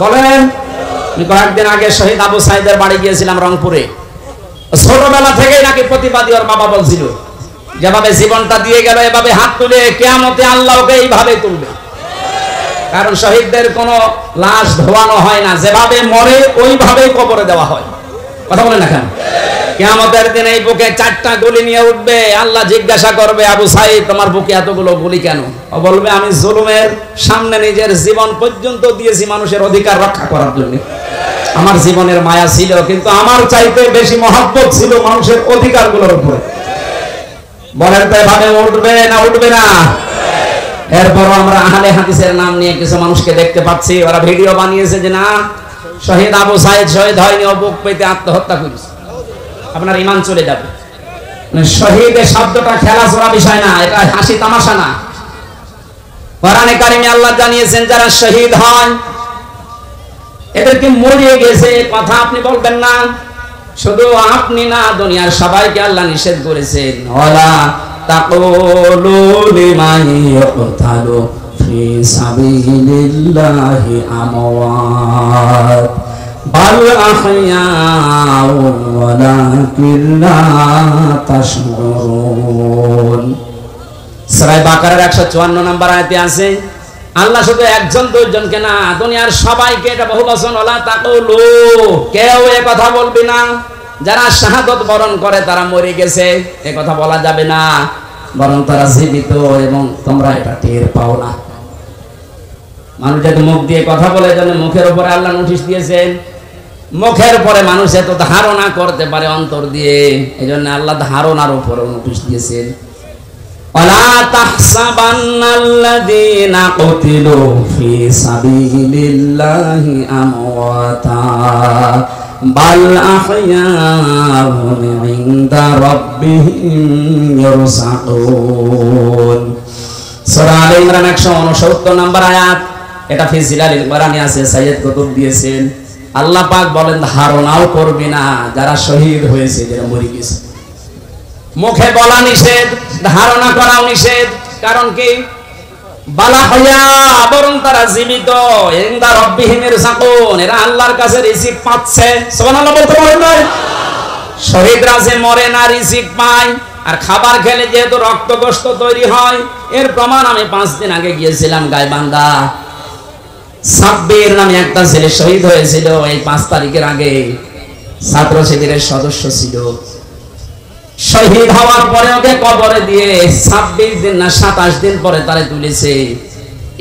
বলেন। আমি কয়েকদিন আগে শহীদ আবু সাইদের বাড়ি গিয়েছিলাম রংপুরে। ছোটবেলা থেকেই নাকি প্রতিবাদী ওর বাবা বলছিল, যেভাবে জীবনটা দিয়ে গেল, এভাবে হাত তুলে কিয়ামতে আল্লাহ ওকে এইভাবে তুলবে। কারণ শহীদদের কোনো লাশ ধোয়ানো হয় না, যেভাবে মরে ওইভাবেই কবরে দেওয়া হয়। কথা বলেন না কেন? কিয়ামতের দিন এই বুকে 4টা গুলি নিয়ে উঠবে, আল্লাহ জিজ্ঞাসা করবে, আবু সাঈদ তোমার বুকে এতগুলো গুলি কেন? ও বলবে, আমি জুলুমের সামনে নিজের জীবন পর্যন্ত দিয়েছি মানুষের অধিকার রক্ষা করার জন্য। আমার জীবনের মায়া ছিল, কিন্তু আমার চাইতে বেশি মহব্বত ছিল মানুষের অধিকারগুলোর উপরে। বলেন তো এভাবে উঠবে না উঠবে না? এরপর আমরা আহলে হাদিসের নাম নিয়ে কিছু মানুষকে দেখতে পাচ্ছি, ওরা ভিডিও বানিয়েছে যে না, শহীদ আবু সাঈদ শহীদ হয়নি, ও বুক পেতে আত্মহত্যা করেছে। আপনার ঈমান চলে যাবে। মানে শহীদের শব্দটা খেলাধুলা বিষয় না, এটা হাসি তামাশা না। কোরআনে কারিমে আল্লাহ জানিয়েছেন যারা শহীদ হয় এদেরকে মরিয়ে গেছে কথা আপনি বলবেন না। শুধু আপনি না, দুনিয়ার সবাইকে আল্লাহ নিষেধ করেছেন, ওয়ালা তাকুলু লিমান ইয়াকতালু ফি সাবিলিল্লাহি আমওয়াত বাল আহইয়াউ ওয়ালাকিন লা তাশউরুন। সূরা বাকারার 154 নম্বর আয়াতে আছে, আল্লাহ শুধু একজন দুইজনকে না, দুনিয়ার সবাইকে, এটা বহুবচন, ওয়ালা তাকুলু, কেউ এ কথা বলবি না যারা শাহাদাত বরণ করে তারা মরে গেছে, এ কথা বলা যাবে না, বরং তারা জীবিত এবং তোমরা এটা টের পাও না। মানুষ যাতে মুখ দিয়ে কথা বলে, জন্য মুখের উপরে আল্লাহ নোটিশ দিয়েছেন। মুখের পরে মানুষ এত ধারণা করতে পারে অন্তর দিয়ে, এই জন্য আল্লাহ ধারণার উপরে নোটিশ দিয়েছেন। ওয়ালা তাহসাবান্নাল্লাযীনা কুতিলু ফি সাবিলিল্লাহি আমওয়াতা বাল আহইয়াউন ইনদা রাব্বিহিম ইরসাকুন। সূরা আলে ইমরান 169 নম্বর আয়াত, এটা ফি জিলালিল কোরআনে আছে, সাইয়্যিদ কুতুব দিয়েছেন। আল্লাহ পাক বলেন ধারণাও করবি না যারা শহীদ হয়েছে, যারা মরে গেছে। মুখে বলা নিষেধ, ধারণা করাও নিষেধ, কারণ কি? বালা হইয়া, বরং তারা জীবিত, ইনদা রাব্বিহিম ইরসাকুন, এরা আল্লাহর কাছে রিজিক পাচ্ছে। সুবহানাল্লাহ বলতে পারেন না? শহীদরা যে মরে না, রিজিক পায়। আর খাবার খেলে যেহেতু রক্তকষ্ট তৈরি হয়, এর প্রমাণ আমি 5 দিন আগে গিয়েছিলাম গাইবান্ধা। সাব্বির নামে একটা ছেলে শহীদ হয়েছিল এই 5 তারিখের আগে, ছাত্র শিবিরের সদস্য ছিল। শহীদ হওয়ার পরে ওকে কবরে দিয়ে 26 দিন না 27 দিন পরে তারে তুলেছে।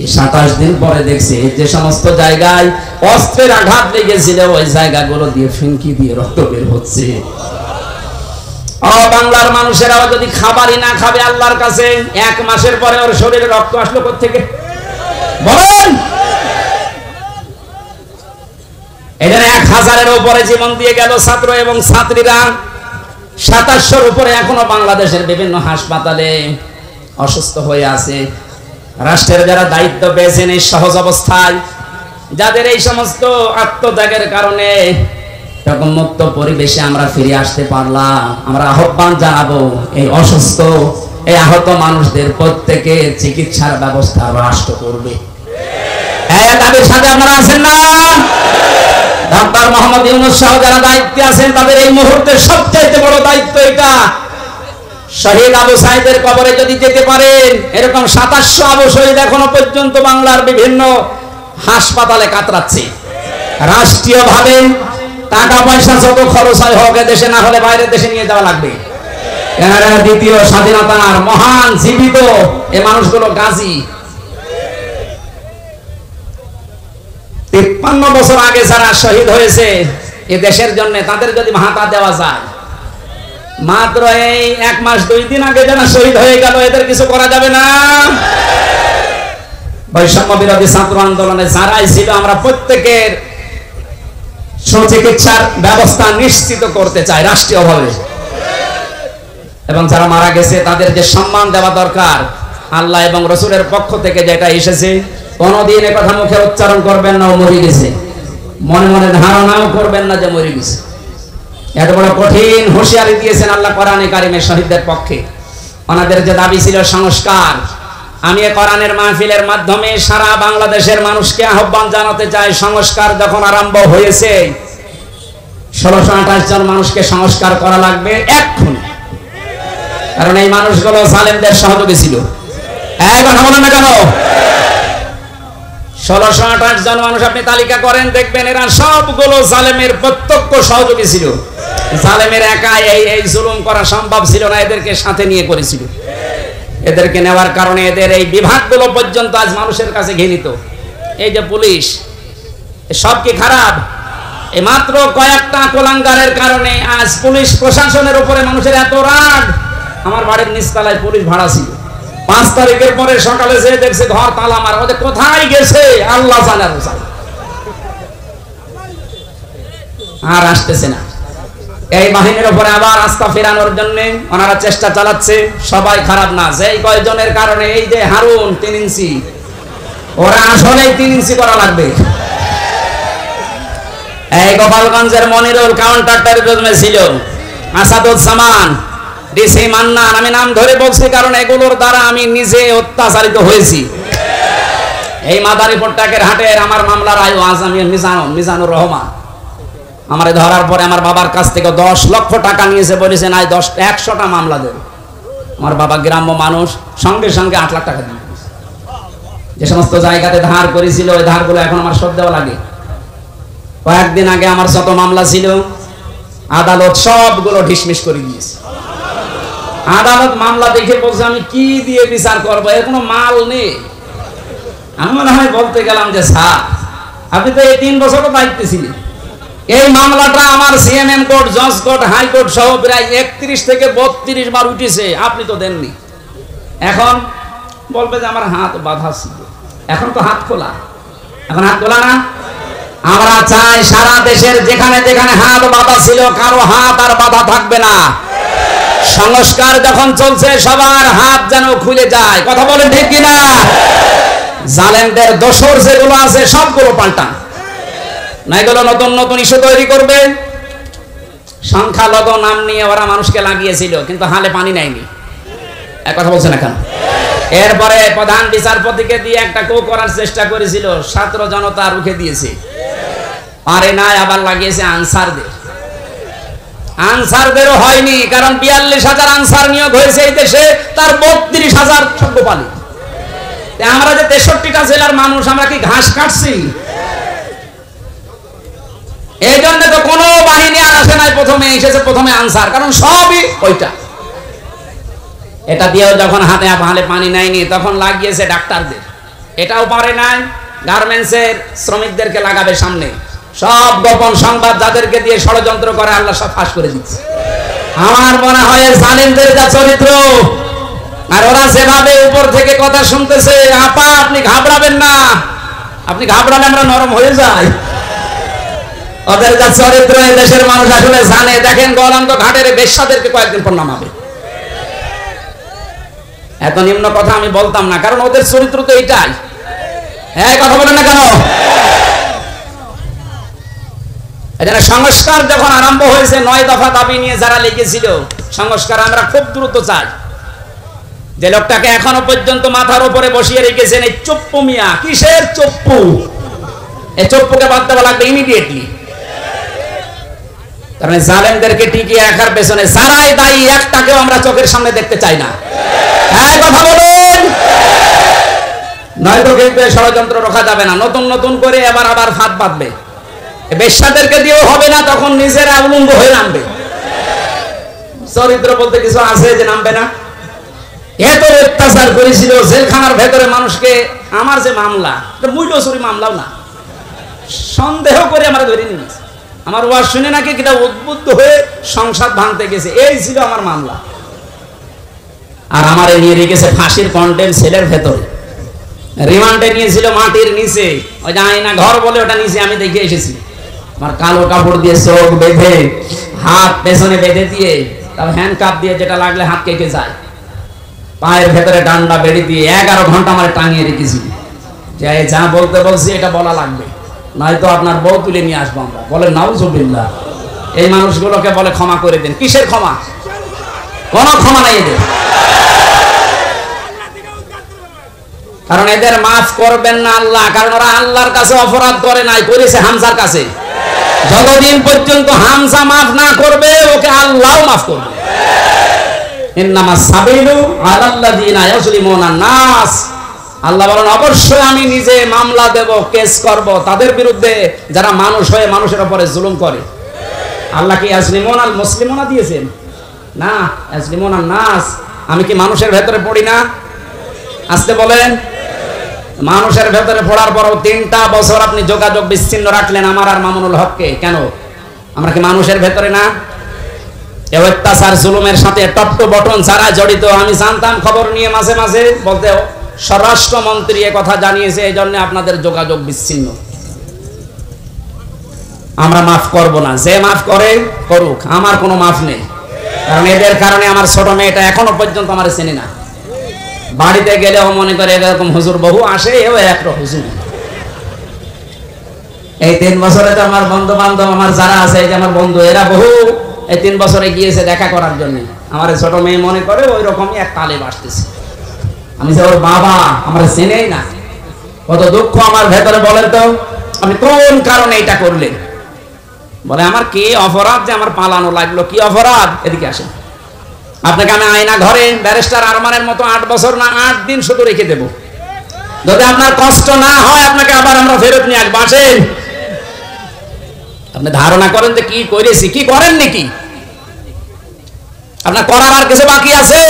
এই 27 দিন পরে দেখছে যে সমস্ত জায়গায় অস্ত্রের আঘাত লেগেছিল ওই জায়গাগুলো দিয়ে ফিনকি দিয়ে রক্ত বের হচ্ছে। বাংলার মানুষেরাও যদি খাবারই না খাবে আল্লাহর কাছে, 1 মাসের পরে ওর শরীরে রক্ত আসলো কোত্থেকে বলেন? এখানে 1000-এর উপরে জীবন দিয়ে গেল ছাত্র এবং ছাত্রীরা। 2700-র উপরে এখনো বাংলাদেশের বিভিন্ন হাসপাতালে অসুস্থ হয়ে আছে। রাষ্ট্রের যারা দায়িত্ব পেয়েছেন এই সহজ অবস্থায়, যাদের এই সমস্ত আত্মত্যাগের কারণে এরকম মুক্ত পরিবেশে আমরা ফিরে আসতে পারলাম, আমরা আহ্বান জানাবো এই অসুস্থ, এই আহত মানুষদের প্রত্যেকের চিকিৎসার ব্যবস্থা রাষ্ট্র করবে। তাদের সাথে আপনারা আছেন না? ডক্টর মোহাম্মদ ইউনূস সহ যারা দায়িত্বে আছেন তাদের এই মুহূর্তে সবচেয়ে বড় দায়িত্ব এটা। শহীদ আবু সাঈদের কবরে যদি যেতে পারেন, এরকম 2700 আবু শহীদ এখনো পর্যন্ত বাংলার বিভিন্ন হাসপাতালে কাতরাচ্ছে। রাষ্ট্রীয়ভাবে টাকা পয়সা যত খরচ হয় হোক, দেশে না হলে বাইরের দেশে নিয়ে যাওয়া লাগবে। এনারা দ্বিতীয় স্বাধীনতার মহান জীবিত এই মানুষগুলো গাজী। 53 বছর আগে যারা শহীদ হয়েছে এ দেশের জন্য, তাদের যদি ভাতা দেওয়া যায়, মাত্র এই 1 মাস 2 দিন আগে যারা শহীদ হয়ে গেল, এদের কিছু করা যাবে না? বৈষম্য বিরোধী ছাত্র আন্দোলনে যারাই ছিল, আমরা প্রত্যেকের সুচিকিৎসার ব্যবস্থা নিশ্চিত করতে চাই রাষ্ট্রীয়ভাবে, এবং যারা মারা গেছে তাদের যে সম্মান দেওয়া দরকার, আল্লাহ এবং রাসূলের পক্ষ থেকে যেটা এসেছে, কোনদিন এ কথা মুখে উচ্চারণ করবেন না ও মরে গেছে, মনে মনে ধারণাও করবেন না যে মরে গেছে। এত বড় কঠিন হুঁশিয়ারি দিয়েছেন আল্লাহ কোরআনে কারিমে শহীদদের পক্ষে। ওনাদের যে দাবি ছিল সংস্কার, আমি এই কোরআনের মাহফিলের মাধ্যমে সারা বাংলাদেশের মানুষকে আহ্বান জানাতে চাই, সংস্কার যখন আরম্ভ হয়েছে 1628 জন মানুষকে সংস্কার করা লাগবে এক্ষুনি, কারণ এই মানুষগুলো জালেমদের সহযোগী ছিল। এই কথা বলেন না কেন? 1628 জন মানুষ আপনি তালিকা করেন, দেখবেন এরা সবগুলো জালেমের প্রত্যক্ষ সহযোগী ছিল। জালেমের একা এই জুলুম করা সম্ভব ছিল না, এদেরকে সাথে নিয়ে করেছিল। এদেরকে নেওয়ার কারণে এদের এই বিভাগগুলো পর্যন্ত আজ মানুষের কাছে ঘৃণিত। এই যে পুলিশ, সব কি খারাপ? এই মাত্র কয়েকটা কোলাঙ্গারের কারণে আজ পুলিশ প্রশাসনের উপরে মানুষের এত রাগ। আমার বাড়ির নিচতলায় পুলিশ ভাড়া ছিল, 5 তারিখের পরে সকালে যে দেখছে ঘর তালা মারা, ওদের কোথায় গেছে আল্লাহ জানে, আর আসতেছে না। এই বাহিনীর উপরে আবার আস্থা ফেরানোর জন্য ওনারা চেষ্টা চালাচ্ছে। সবাই খারাপ না, যেই কয়জনের কারণে এই যে হারুন 3 ইঞ্চি, ওরা আসলেই 3 ইঞ্চি করা লাগবে। এই গোপালগঞ্জের মনিরুল কাউন্টার টেররিজমে ছিল, আসাদুজ্জামান, ডিসি মান্নান, আমি নাম ধরে বলছি কারণ এগুলোর দ্বারা আমি নিজে অত্যাচারিত হয়েছি। এই মাদারীপুর টাকের হাটের আমার মামলার আয়ু আজ আমি মিজানুর রহমান, আমারে ধরার পরে আমার বাবার কাছ থেকে 10 লক্ষ টাকা নিয়েছে, বলেছে নাই 100টা মামলা দেবে। আমার বাবা গ্রাম্য মানুষ, সঙ্গে সঙ্গে 8 লাখ টাকা দিয়ে যে সমস্ত জায়গাতে ধার করেছিল ওই ধারগুলো এখন আমার শোধ দেওয়া লাগে। কয়েকদিন আগে আমার যত মামলা ছিল আদালত সবগুলো ঢিসমিস করে দিয়েছে। আদালত মামলা দেখে বলছে আমি কি দিয়ে বিচার করবো, এর কোনো মাল নেই। আমি মনে হয় বলতে গেলাম যে স্যার আপনি তো এই 3 বছরও দায়িত্বে ছিলেন, এই মামলাটা আমার সিএমএম কোর্ট, জজ কোর্ট, হাইকোর্ট সহ প্রায় 31 থেকে 32 বার উঠেছে, আপনি তো দেননি। এখন বলবে যে আমার হাত বাঁধা ছিল, এখন তো হাত খোলা। এখন হাত খোলা না? আমরা চাই সারা দেশের যেখানে যেখানে হাত বাঁধা ছিল কারো হাত আর বাঁধা থাকবে না। সংস্কার যখন চলছে সবার হাত যেন খুলে যায়। কথা বলেন ঠিক কিনা? জালেমদের দোসর যেগুলো আছে সবগুলো পাল্টান, না এগুলো নতুন নতুন ইস্যু তৈরি করবে। সংখ্যালঘু নাম নিয়ে ওরা মানুষকে লাগিয়েছিল, কিন্তু হালে পানি নেয়নি। এক কথা বলছে না কেন? এরপরে প্রধান বিচারপতিকে দিয়ে একটা কো করার চেষ্টা করেছিল, ছাত্র জনতা রুখে দিয়েছে, পারে নাই, আবার লাগিয়েছে আনসারদের। আনসারদেরও হয়নি, কারণ 42,000 আনসার নিয়োগ হয়েছে এই দেশে, তার 32,000 সভ্যপালী। আমরা যে 63টা জেলার মানুষ, আমরা কি ঘাস কাটছি? এই জন্য তো কোনো বাহিনী আর আসে নাই, প্রথমে এসেছে প্রথমে আনসার, কারণ সবই ওইটা। এটা দিয়েও যখন হাতে পানি নেয়নি তখন লাগিয়েছে ডাক্তারদের, এটাও পারে নাই। গার্মেন্টসের শ্রমিকদেরকে লাগাবে সামনে, সব গোপন সংবাদ যাদেরকে দিয়ে ষড়যন্ত্র করে আল্লাহ সব ফাঁস করে দিচ্ছে। আমার মনে হয় জালেমদের যা চরিত্র, আর ওরা যেভাবে উপর থেকে কথা শুনতেছে, আপা আপনি ঘাবড়াবেন না, আপনি ঘাবড়ালে আমরা নরম হয়ে যাই। ওদের যা চরিত্র এই দেশের মানুষ আসলে জানে। দেখেন গোলান্দ ঘাটের বেশ্যাদেরকে কয়েকদিন পর নামাবে। এত নিম্ন কথা আমি বলতাম না, কারণ ওদের চরিত্র তো এইটাই। হ্যাঁ, কথা বলেন না কেন? এখানে সংস্কার যখন আরম্ভ হয়েছে, 9 দফা দাবি নিয়ে যারা লিখেছিল সংস্কার আমরা খুব দ্রুত চাই, যে লোকটাকে এখনো পর্যন্ত মাথার উপরে বসিয়ে রেখেছেন এই চপ্পু মিয়া। কিসের চপ্পু? এই চপ্পুকে বাদ দেওয়া লাগবে ইমিডিয়েটলি। কারণ জালেমদেরকে টিকিয়ে রাখার পেছনে যারাই দায়ী, একটাকেও আমরা চোখের সামনে দেখতে চাই না। হ্যাঁ, কথা বলুন। নয়তো কিন্তু ষড়যন্ত্র রোখা যাবে না। নতুন নতুন করে আবার ফাঁদ বাঁধবে। বেশ্যাদেরকে দিয়েও হবে না, তখন নিজেরা উলঙ্গ হয়ে নামবে। চরিত্র বলতে কিছু আছে যে নামবে না? এত অত্যাচার করেছিল জেলখানার ভেতরে মানুষকে। আমার যে মামলা, মূল্যচুরি মামলাও না, সন্দেহ করে আমরা ধরে নিয়েছি। আমার ওয়াজ শুনে নাকি কিটা উদ্বুদ্ধ হয়ে সংসার ভাঙতে গেছে, এই ছিল আমার মামলা। আর আমারে নিয়ে রেখেছে ফাঁসির কন্ডেম সেলের ভেতরে, রিমান্ডে নিয়েছিল মাটির নিচে, ওই যে আয়না ঘর বলে ওটা নিচে, আমি দেখে এসেছি। আমার কালো কাপড় দিয়ে চোখ বেঁধে, হাত পেছনে বেঁধে দিয়ে, তারপর হ্যান্ডকাপ দিয়ে, যেটা লাগলে হাত কেটে যায়, পায়ের ভেতরে ডান্ডা বেড়ে দিয়ে 11 ঘন্টা আমার টাঙিয়ে রেখেছি, যে যা বলতে বলছি এটা বলা লাগবে, নয়তো আপনার বউ তুলে নিয়ে আসবো আমরা। বলে নাউজুবিল্লাহ। এই মানুষগুলোকে বলে ক্ষমা করে দেন। কিসের ক্ষমা? কোনো ক্ষমা নাই এদের, কারণ এদের মাফ করবেন না আল্লাহ। কারণ ওরা আল্লাহর কাছে অপরাধ করে নাই, করেছে হামজার কাছে। যতদিন পর্যন্ত হামজা মাফ না করবে, ওকে আল্লাহ মাফ করবে। ইন্নামাস সাবিলু আলাল্লাযিনা ইয়াজলিমুনান নাস। আল্লাহ বলেন অবশ্যই আমি নিজে মামলা দেব, কেস করব তাদের বিরুদ্ধে যারা মানুষ হয়ে মানুষের উপরে জুলুম করে। আল্লাহ কি ইয়াসলিমুন আল মুসলিমুনা দিয়েছেন? না, ইয়াসলিমুন আন নাস। আমি কি মানুষের ভেতরে পড়ি না? আসতে বলেন। মানুষের ভেতরে পড়ার পরও 3টা বছর আপনি যোগাযোগ বিচ্ছিন্ন রাখলেন আমার আর মামুনুল হককে, কেন? আমরা কি মানুষের ভেতরে না? এই অত্যাচার জুলুমের সাথে টপ টু বটন যারা জড়িত, আমি জানতাম খবর নিয়ে মাঝে মাঝে বলতে, স্বরাষ্ট্রমন্ত্রী এ কথা জানিয়েছে, এই জন্য আপনাদের যোগাযোগ বিচ্ছিন্ন। আমরা মাফ করব না, যে মাফ করে করুক, আমার কোনো মাফ নেই। কারণ এদের কারণে আমার ছোট মেয়েটা এখনো পর্যন্ত আমার চেনে না। বাড়িতে গেলেও মনে করে এরকম হুজুর বহু আসে, এও একটা হুজুর। এই 3 বছরে তো আমার বন্ধু বান্ধব আমার যারা আছে, এই যে আমার বন্ধু, এরা বহু এই 3 বছরে গিয়েছে দেখা করার জন্য। আমার ছোট মেয়ে মনে করে ওই রকমই এক তালেব আসতেছে। আমি যে ওর বাবা, আমার চেনেই না। কত দুঃখ আমার ভেতরে, বলেন তো আপনি কোন কারণে এটা করলেন? বলে আমার কি অপরাধ যে আমার পালানো লাগলো? কি অপরাধ? এদিকে আসেন, আপনাকে আমি আয়না ঘরে ব্যারিস্টার আরমানের মতো 8 বছর না 8 দিন শুধু রেখে দেব। যদি আপনার কষ্ট না হয় আপনাকে আবার আমরা ফেরত নিয়ে আসবো। আসেন। আপনি ধারণা করেন যে কি করেছি, কি করেন নাকি? আপনার করার আর কিছু বাকি আছে?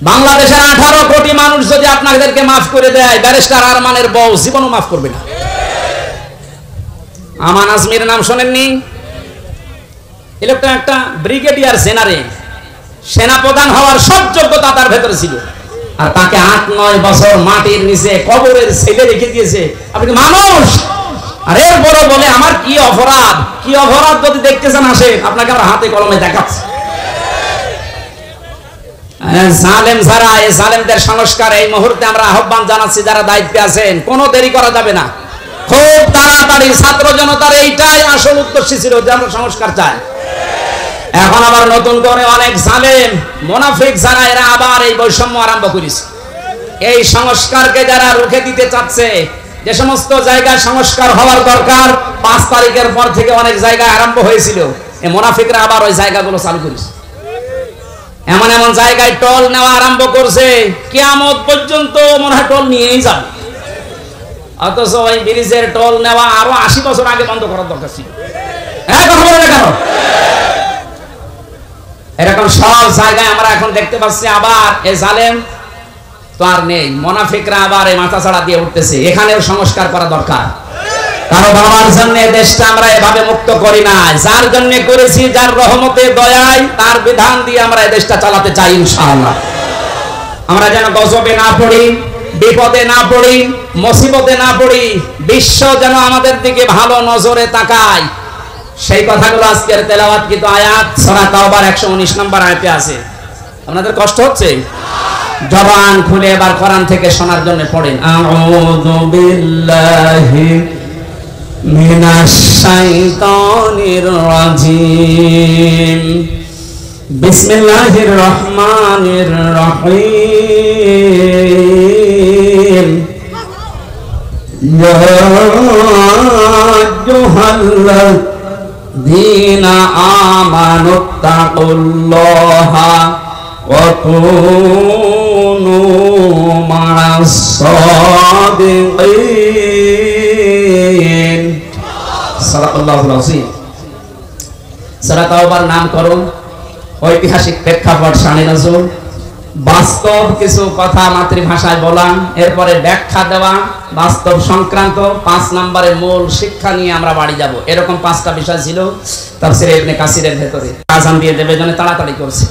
বাংলাদেশের 18 কোটি মানুষ যদি আপনাদেরকে মাফ করে দেয়, ব্যারিস্টার আরমানের বউ জীবনও মাফ করবে না। আমান আজমির নাম শোনেননি? এরকম একটা ব্রিগেডিয়ার জেনারেল, সেনাপ্রধান হওয়ার সব যোগ্যতা তার ভেতরে ছিল, আর তাকে 8-9 বছর মাটির নিচে কবরের ছেলে রেখে দিয়েছে। আপনি মানুষ, আর এরপরও বলে আমার কি অপরাধ? কি অপরাধ যদি দেখতে চান আসেন, আপনাকে আমরা হাতে কলমে দেখাচ্ছি। জালেম যারা, এই জালেমদের সংস্কার এই মুহূর্তে আমরা আহ্বান জানাচ্ছি, যারা দায়িত্বে আছেন, কোনো দেরি করা যাবে না। খুব তাড়াতাড়ি ছাত্র জনতার এইটাই আসল উদ্দেশ্য ছিল যে আমরা সংস্কার চাই। এখন আবার নতুন করে অনেক জালেম মুনাফিক যারা, এরা আবার এই বৈষম্য আরম্ভ করেছে। এই সংস্কারকে যারা রুখে দিতে চাচ্ছে, যে সমস্ত জায়গায় সংস্কার হওয়ার দরকার 5 তারিখের পর থেকে অনেক জায়গায় আরম্ভ হয়েছিল, এই মুনাফিকরা আবার ওই জায়গাগুলো চালু করেছে। এমন এমন জায়গায় টোল নেওয়া আরম্ভ করছে, কিয়ামত পর্যন্ত মনে হয় টোল নিয়েই যাবে। অথচ ওই ব্রিজের টোল নেওয়া আরো 80 বছর আগে বন্ধ করার দরকার ছিল। এখন হবে না কেন? এরকম সব জায়গায় আমরা এখন দেখতে পাচ্ছি আবার এই জালেম তো আর নেই, মুনাফিকরা আবার এই মাথা ছাড়া দিয়ে উঠতেছে। এখানেও সংস্কার করা দরকার। কারো বাবার জন্য দেশটা আমরা এভাবে মুক্ত করি না, যার জন্য করেছি, যার রহমতে দয়ায় তার বিধান দিয়ে আমরা এই দেশটা চালাতে চাই ইনশাআল্লাহ। আমরা যেন গজবে না পড়ি, বিপদে না পড়ি, মুসিবতে না পড়ি, বিশ্ব যেন আমাদের দিকে ভালো নজরে তাকায়, সেই কথাগুলো আজকের তেলাওয়াতকৃত আয়াত সূরা তাওবার 119 নম্বর আয়াতে আছে। আপনাদের কষ্ট হচ্ছে? জবান খুলে এবার কোরআন থেকে শোনার জন্য পড়েন। আউযু বিল্লাহি মিনাশ শাইতানির রাজিম, বিসমিল্লাহির রহমানির রহিম। ইয়া আইয়ুহাল্লাযীনা আমানুত্তাকুল্লাহা ওয়া কুনু মা'আস সাদিকিন। সাল্লাল্লাহু আলাইহি। সূরা তাওবার নামকরণ, ঐতিহাসিক প্রেক্ষাপট, শানে নজুল, বাস্তব কিছু কথা মাতৃভাষায় বলা, এরপরে ব্যাখ্যা দেওয়া, বাস্তব সংক্রান্ত 5 নম্বরে মূল শিক্ষা নিয়ে আমরা বাড়ি যাব। এরকম 5টা বিষয় ছিল তাফসীরে ইবনে কাসিরের ভেতরে। আযান দিয়ে দেবে জন্য তাড়াতাড়ি করছে।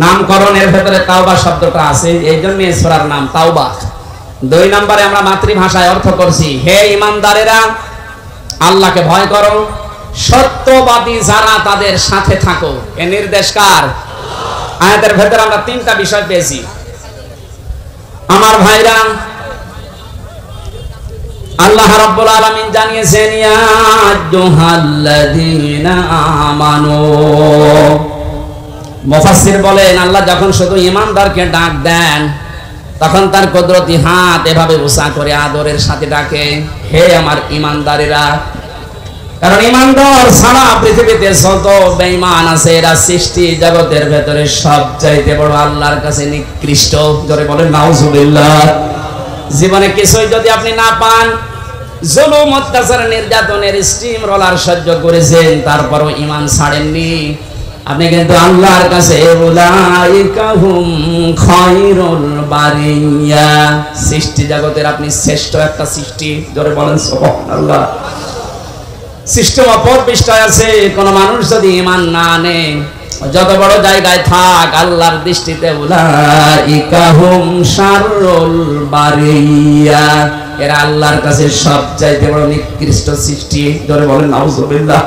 নামকরণের ভেতরে তাওবা শব্দটা আছে, এই জন্য এই সূরার নাম তাওবা। 2 নম্বরে আমরা মাতৃভাষায় অর্থ করছি, হে ঈমানদারেরা আল্লাহকে ভয় করো, সত্যবাদী যারা তাদের সাথে থাকো। এ নির্দেশ কার? আয়াতের ভেতরে আমরা 3টা বিষয় পেয়েছি। আমার ভাইরা, আল্লাহ রাব্বুল আলামিন জানিয়েছেন ইয়া আইয়ুহাল্লাযীনা আমানু। মুফাসসির বলেন আল্লাহ যখন শুধু ঈমানদারকে ডাক দেন, তখন তার কুদরতি হাত এভাবে উঁচা করে আদরের সাথে ডাকে, হে আমার ঈমানদারেরা। কারণ ঈমানদার ছাড়া পৃথিবীতে যত বেঈমান আছে, এরা সৃষ্টি জগতের ভেতরে সবচাইতে বড় আল্লাহর কাছে নিকৃষ্ট। জোরে বলেন নাউজুবিল্লাহ। জীবনে কিছুই যদি আপনি না পান, জুলুম অত্যাচার নির্যাতনের স্টিম রোলার সহ্য করেছেন, তারপরও ঈমান ছাড়েননি। আপনি কিন্তু আল্লাহর কাছে উলাইকা হুম খায়রুল বারিয়া, সৃষ্টি জগতের আপনি শ্রেষ্ঠ একটা সৃষ্টি। জোরে বলেন সুবহানাল্লাহ। সৃষ্টি অপর পৃষ্ঠায় আছে, কোন মানুষ যদি ঈমান না আনে, যত বড় জায়গায় থাক, আল্লাহর দৃষ্টিতে উলাইকা হুম শাররুল বারিয়া, এরা আল্লাহর কাছে সবচাইতে বড় নিকৃষ্ট সৃষ্টি। জোরে বলেন নাউজুবিল্লাহ।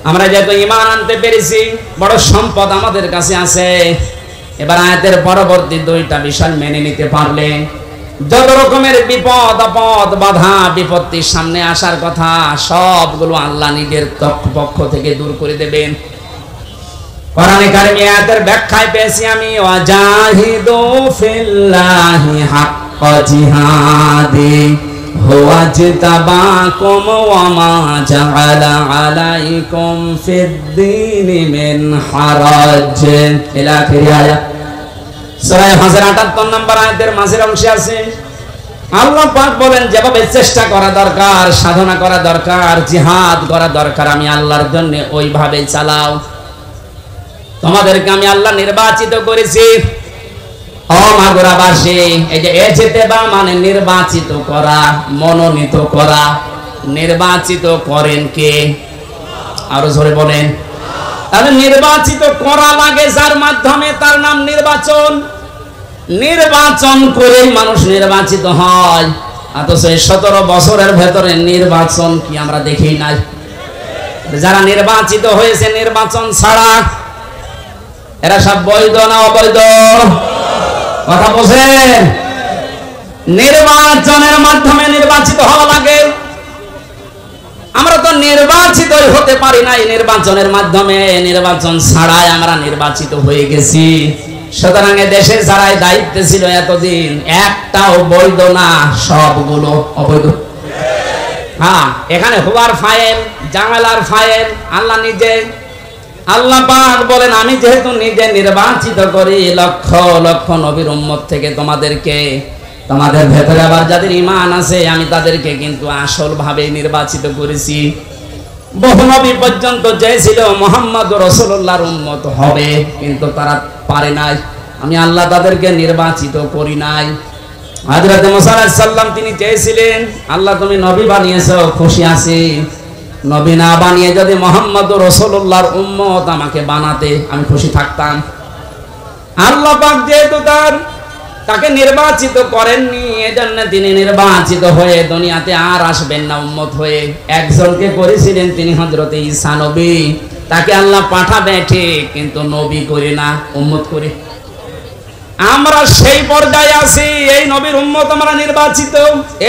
আমরা যেহেতু ঈমান আনতে পেরেছি, বড় সম্পদ আমাদের কাছে আছে। এবার আয়াতের পরবর্তী দুইটা বিষয় মেনে নিতে পারলে যত রকমের বিপদ আপদ বাধা বিপত্তির সামনে আসার কথা, সবগুলো আল্লাহ নিজের পক্ষ থেকে দূর করে দেবেন। কোরআনে কারিমে আয়াতের ব্যাখ্যায় পেয়েছি আমি, ওয়াজাহিদু ফিল্লাহি হাক্কা জিহাদি হুয়া জিতাবাকুম ওয়া মা জাআলা আলাইকুম ফিদ-দীনি মিন হারাজ, ইলা আখির আয়াত। সূরা হাজর ৭৮ নম্বর আয়াতের মাঝের অংশে আছে, আল্লাহ পাক বলেন যেভাবে চেষ্টা করা দরকার, সাধনা করা দরকার, জিহাদ করা দরকার, আমি আল্লাহর জন্য ওইভাবে চালাও। তোমাদেরকে আমি আল্লাহ নির্বাচিত করেছি। ও মাগুরাবাসী, এই যে এজেতেবা মানে নির্বাচিত করা, মনোনীত করা। নির্বাচিত করেন কে? আরো জোরে বলেন। তাহলে নির্বাচিত করা লাগে যার মাধ্যমে, তার নাম নির্বাচন। নির্বাচন করে মানুষ নির্বাচিত হয়, অথচ 17 বছরের ভেতরে নির্বাচন কি আমরা দেখি নাই? যারা নির্বাচিত হয়েছে নির্বাচন ছাড়া, এরা সব বৈধ না অবৈধ? কথা বলছেন? নির্বাচনের মাধ্যমে নির্বাচিত হওয়া লাগে। আমরা তো নির্বাচিত হতে পারি নাই নির্বাচনের মাধ্যমে, নির্বাচন ছাড়াই আমরা নির্বাচিত হয়ে গেছি। সুতরাং দেশে যারাই দায়িত্বে ছিল এতদিন, একটাও বৈধ না, সবগুলো অবৈধ। হ্যাঁ, এখানে হুয়ার ফাইল, জামেলার ফাইল আল্লাহ নিজে। আল্লাহ পাক বলেন আমি যেহেতু নিজে নির্বাচিত করি লক্ষ লক্ষ নবীর উম্মত থেকে তোমাদেরকে, তোমাদের ভেতরে আবার যাদের ঈমান আছে আমি তাদেরকে কিন্তু আসল ভাবে নির্বাচিত করেছি। বহু নবী পর্যন্ত চেয়েছিল মুহাম্মদ রাসূলুল্লাহর উম্মত হবে, কিন্তু তারা পারে নাই। আমি আল্লাহ তাদেরকে নির্বাচিত করি নাই। হযরত মুসা আলাইহিস সালাম তিনি চেয়েছিলেন, আল্লাহ তুমি নবী বানিয়েছো, খুশি আছি। নবী না বানিয়ে যদি মুহাম্মদ রাসূলুল্লাহর উম্মত আমাকে বানাতে, আমি খুশি থাকতাম। আল্লাহ পাক যেহেতু তাকে নির্বাচিত করেননি, এজন্য তিনি নির্বাচিত হয়ে দুনিয়াতে আর আসবেন না উম্মত হয়ে। একজনকে করেছিলেন, তিনি হযরত ঈসা নবী। তাকে আল্লাহ পাঠাবে ঠিক, কিন্তু নবী করে না, উম্মত করে। আমরা সেই পর্যায়ে আছি, এই নবীর উম্মত আমরা নির্বাচিত।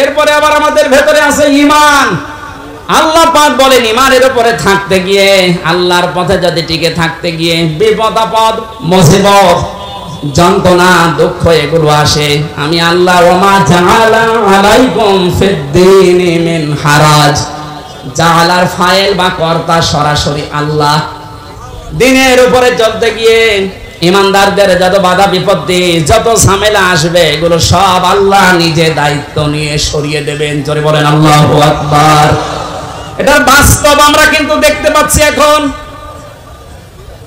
এরপরে আবার আমাদের ভেতরে আছে ঈমান। আল্লাহ পাক বলেন ঈমানের উপরে থাকতে গিয়ে, আল্লাহর পথে যদি টিকে থাকতে গিয়ে বিপদ আপদ মুসিবত যন্ত্রণা দুঃখ এগুলো আসে, আমি আল্লাহ ওয়া মা জাআলা আলাইকুম ফিদ-দীনি মিন হারাজ, জাআলার ফাইল বা কর্তা সরাসরি আল্লাহ। দিনের উপরে চলতে গিয়ে ইমানদারদের যত বাধা বিপত্তি যত ঝামেলা আসবে, এগুলো সব আল্লাহ নিজে দায়িত্ব নিয়ে সরিয়ে দেবেন। জোরে বলেন আল্লাহু আকবার। এটার বাস্তব আমরা কিন্তু দেখতে পাচ্ছি। এখন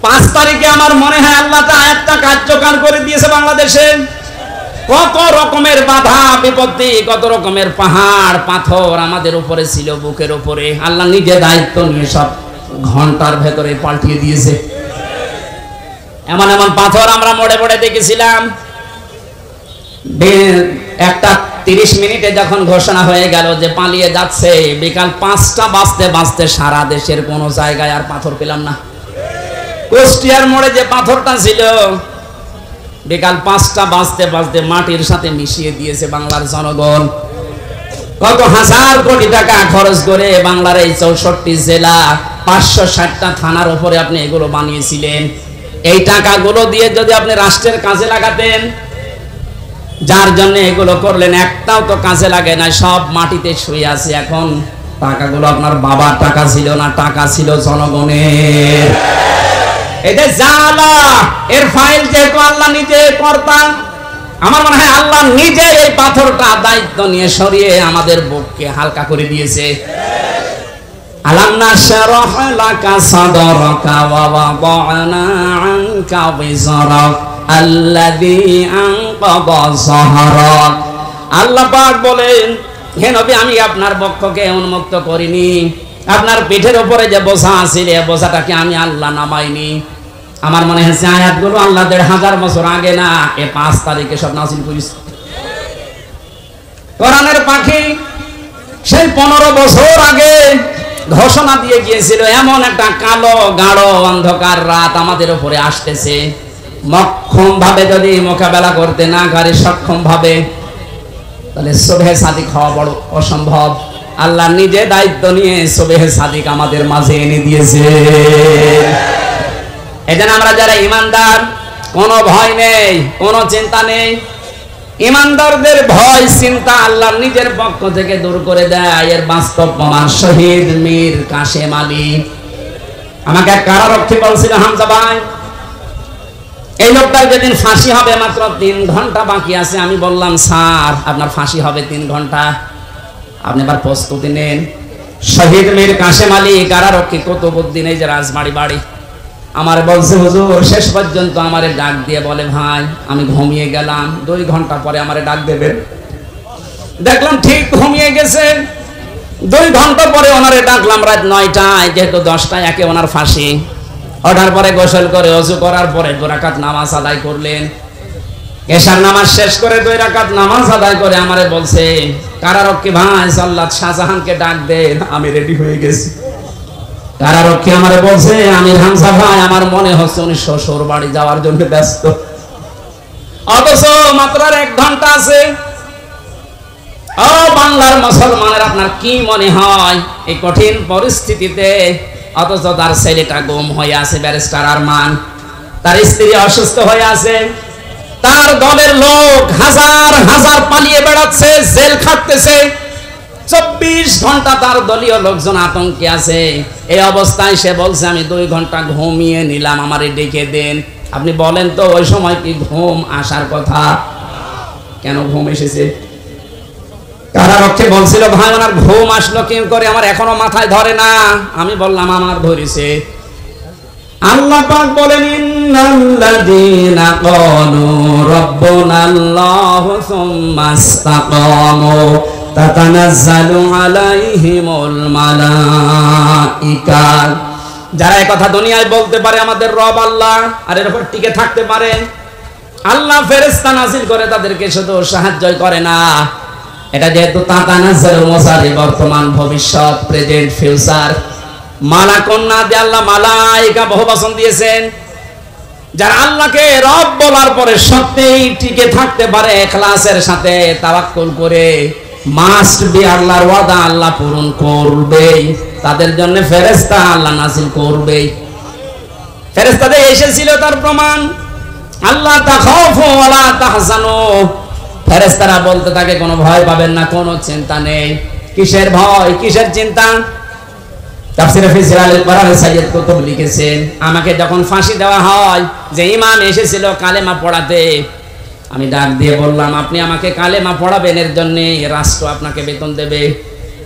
5 তারিখে আমার মনে হয় আল্লাহ আয়াতটা কার্যকর করে দিয়েছে বাংলাদেশে। কত রকমের বাধা বিপত্তি, কত রকমের পাহাড় পাথর আমাদের উপরে ছিল, বুকের উপরে, আল্লাহ নিজে দায়িত্ব নিয়ে সব ঘন্টার ভেতরে পাল্টিয়ে দিয়েছে। এমন এমন পাথর আমরা মোড়ে মোড়ে দেখেছিলাম। একটা 30 মিনিটে যখন ঘোষণা হয়ে গেল যে পালিয়ে যাচ্ছে, বিকাল 5টা বাজতে বাজতে সারা দেশের কোনো জায়গায় আর পাথর পেলাম না। কুষ্টিয়ার মোড়ে যে পাথরটা ছিল, বিকাল 5টা বাজতে বাজতে মাটির সাথে মিশিয়ে দিয়েছে বাংলার জনগণ। কত হাজার কোটি টাকা খরচ করে বাংলার এই 64 জেলা 560টা থানার উপরে আপনি এগুলো বানিয়েছিলেন। এই টাকাগুলো দিয়ে যদি আপনি রাষ্ট্রের কাজে লাগাতেন, যার জন্য এগুলো করলেন, একটাও তো কাজে লাগে না, সব মাটিতে শুয়ে আছে। এখন টাকাগুলো আপনার বাবার টাকা ছিল না, টাকা ছিল জনগণের। এটা জালা, এর ফাইল যেহেতু আল্লাহ নিজে কর্তা, আমার মনে হয় আল্লাহ নিজে এই পাথরটা দায়িত্ব নিয়ে সরিয়ে আমাদের বুককে হালকা করে দিয়েছে। আলাম নাশরাহ লাকা সাদরাকা ওয়া ওয়াদানা আনকা বিজরাক আল্লাযী আনকাযা যাহরাক। আল্লাহ পাক বলেন, হে নবী, আমি আপনার বক্ষকে উন্মুক্ত করিনি, আপনার পিঠের উপরে যে বোঝা ছিল এই বোঝাটাকে আমি আল্লাহ নামাইনি। আমার মনে হচ্ছে আয়াতগুলো আল্লাহ ১৫০০ বছর আগে না, ৫ তারিখে সব নাযিল করেছে। কোরআনের পাখি সেই ১৫ বছর আগে ঘোষণা দিয়ে গিয়েছিল এমন একটা কালো গাঢ় অন্ধকার রাত আমাদের উপরে আসতেছে। মক্ষম ভাবে যদি মোকাবেলা করতে না পারে, সক্ষম ভাবে, তাহলে সুবহে সাদিক হওয়া বড় অসম্ভব। আল্লাহ নিজে দায়িত্ব নিয়ে সুবহে সাদিক আমাদের মাঝে এনে দিয়েছে। এজন্য আমরা যারা ঈমানদার, কোনো ভয় নেই, কোনো চিন্তা নেই। ঈমানদারদের ভয় চিন্তা আল্লাহ নিজের পক্ষ থেকে দূর করে দেয়। এর বাস্তব প্রমাণ শহীদ মীর কাশেম আলী। আমাকে এক কারারক্ষী বলছিল, হামজা ভাই, এই লোকটার যেদিন ফাঁসি হবে মাত্র ৩ ঘন্টা বাকি আছে। আমি বললাম, স্যার আপনার ফাঁসি হবে 3 ঘন্টা, আপনি এবার প্রস্তুতি নেন। শহীদ মীর কাশেম আলী কারারক্ষী কুতুবউদ্দিন, এই যে রাজবাড়ি বাড়ি, আমার বলছে, হুজুর শেষ পর্যন্ত আমারে ডাক দিয়ে বলে, ভাই আমি ঘুমিয়ে গেলাম, 2 ঘন্টা পরে আমারে ডাক দেবেন। দেখলাম ঠিক ঘুমিয়ে গেছে। 2 ঘন্টা পরে ওনারে ডাকলাম রাত 9টায়, যেহেতু 10টায় একে ওনার ফাঁসি। ওঠার পরে গোসল করে ওযু করার পরে 2 রাকাত নামাজ আদায় করলেন। এশার নামাজ শেষ করে 2 রাকাত নামাজ আদায় করে আমারে বলছে, কারারক্ষী ভাই সাল্লাত শাহজাহানকে ডাক দেন, আমি রেডি হয়ে গেছি। কারারক্ষী আমারে বলছে, আমির হামজা ভাই, আমার মনে হচ্ছে উনি শ্বশুর বাড়ি যাওয়ার জন্য ব্যস্ত, অথচ মাত্র 1 ঘন্টা আছে। ও বাংলার মুসলমানের, আপনার কি মনে হয় এই কঠিন পরিস্থিতিতে, অথচ তার ছেলেটা গুম হয়ে আছে, ব্যারিস্টার আরমান, তার স্ত্রী অসুস্থ হয়ে আছে, তার দলের লোক হাজার হাজার পালিয়ে বেড়াচ্ছে, জেল খাটতেছে, 24 ঘন্টা তার দলীয় লোকজন আতঙ্কে আছে। এই অবস্থায় সে বলছে, আমি 2 ঘন্টা ঘুমিয়ে নিলাম, আমারে ডেকে দেন। আপনি বলেন তো ওই সময় কি ঘুম আসার কথা? কেন ঘুম এসেছে? কারারক্ষী বলছিল, ভাই ওনার ঘুম আসলো কি করে, আমার এখনো মাথায় ধরে না। আমি বললাম, আমার ধরেছে। আল্লাহ পাক বলেন, ইন্নাল্লাযীনা ক্বালু রাব্বুনাল্লাহু সুম্মা ইসতাকামু তাতানাজ্জালু আলাইহিমুল মালাইকা। যারা এই কথা দুনিয়ায় বলতে পারে আমাদের রব আল্লাহ, আর এর উপর টিকে থাকতে পারে, আল্লাহ ফেরেশতা নাযিল করে তাদেরকে শুধু সাহায্যই করে না। এটা যেহেতু তাতানাজ্জালু মুসারি, বর্তমান ভবিষ্যৎ, প্রেজেন্ট ফিউচার, মালাকুন না দিয়ে আল্লাহ মালাইকা বহুবচন দিয়েছেন। যারা আল্লাহকে রব বলার পরে সত্যিই টিকে থাকতে পারে ইখলাসের সাথে, তাওয়াক্কুল করে, মাস্ট বি আল্লাহর ওয়াদা আল্লাহ পূরণ করবেই, তাদের জন্য ফেরেশতা আল্লাহ নাযিল করবেই। ফেরেশতাদের এসেছিল তার প্রমাণ, আল্লাহ তাখাফু ওয়া লা তাহজানু। ফেরেশতারা বলতে থাকে, কোনো ভয় পাবেন না, কোনো চিন্তা নেই। কিসের ভয়, কিসের চিন্তা? তাফসীরে ফি জিলালিল কোরআন সাইয়্যিদ কুতুব লিখেছেন, আমাকে যখন ফাঁসি দেওয়া হয়, যে ইমাম এসেছিল কালেমা পড়াতে, আমি ডাক দিয়ে বললাম, আপনি আমাকে কালেমা পড়াবেন, এর জন্য রাষ্ট্র আপনাকে বেতন দেবে,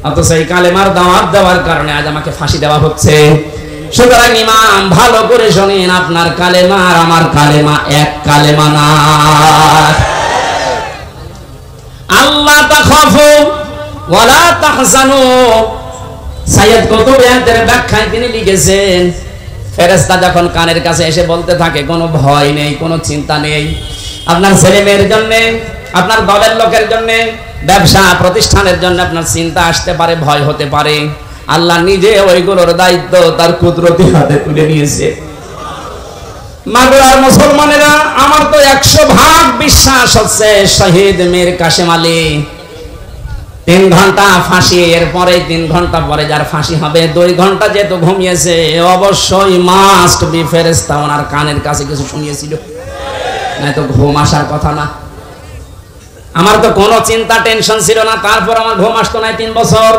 অথচ এই কালেমার দাওয়াত দেওয়ার কারণে আজ আমাকে ফাঁসি দেওয়া হচ্ছে। সুতরাং ইমাম ভালো করে শুনেন, আপনার কালেমা আর আমার কালেমা এক কালেমা না। আল্লাহ তাখাফু ওয়া লা তাহজানু। সাইয়্যিদ কুতুব এর ব্যাখ্যায় তিনি লিখেছেন, ফেরেশতা যখন কানের কাছে এসে বলতে থাকে, কোনো ভয় নেই, কোনো চিন্তা নেই, আপনার ছেলে মেয়ের জন্য, আপনার দলের লোকের জন্য, ব্যবসা প্রতিষ্ঠানের জন্য আপনার চিন্তা আসতে পারে, ভয় হতে পারে, আল্লাহ নিজে ওইগুলোর দায়িত্ব তার কুদরতি হাতে তুলে নিয়েছে। মাগুরার মুসলমানেরা, আমার তো 100% বিশ্বাস হচ্ছে শহীদ মীর কাশেম আলী 3 ঘন্টা ফাঁসি, এরপরে 3 ঘন্টা পরে যার ফাঁসি হবে, 2 ঘন্টা যেহেতু ঘুমিয়েছে, অবশ্যই মাস্ট বি ফেরেশতা ওনার কানের কাছে কিছু শুনিয়েছিল, না তো ঘুম আসার কথা না। আমার তো কোনো চিন্তা টেনশন ছিল না, তারপর আমার ঘুম আসতো না 3 বছর।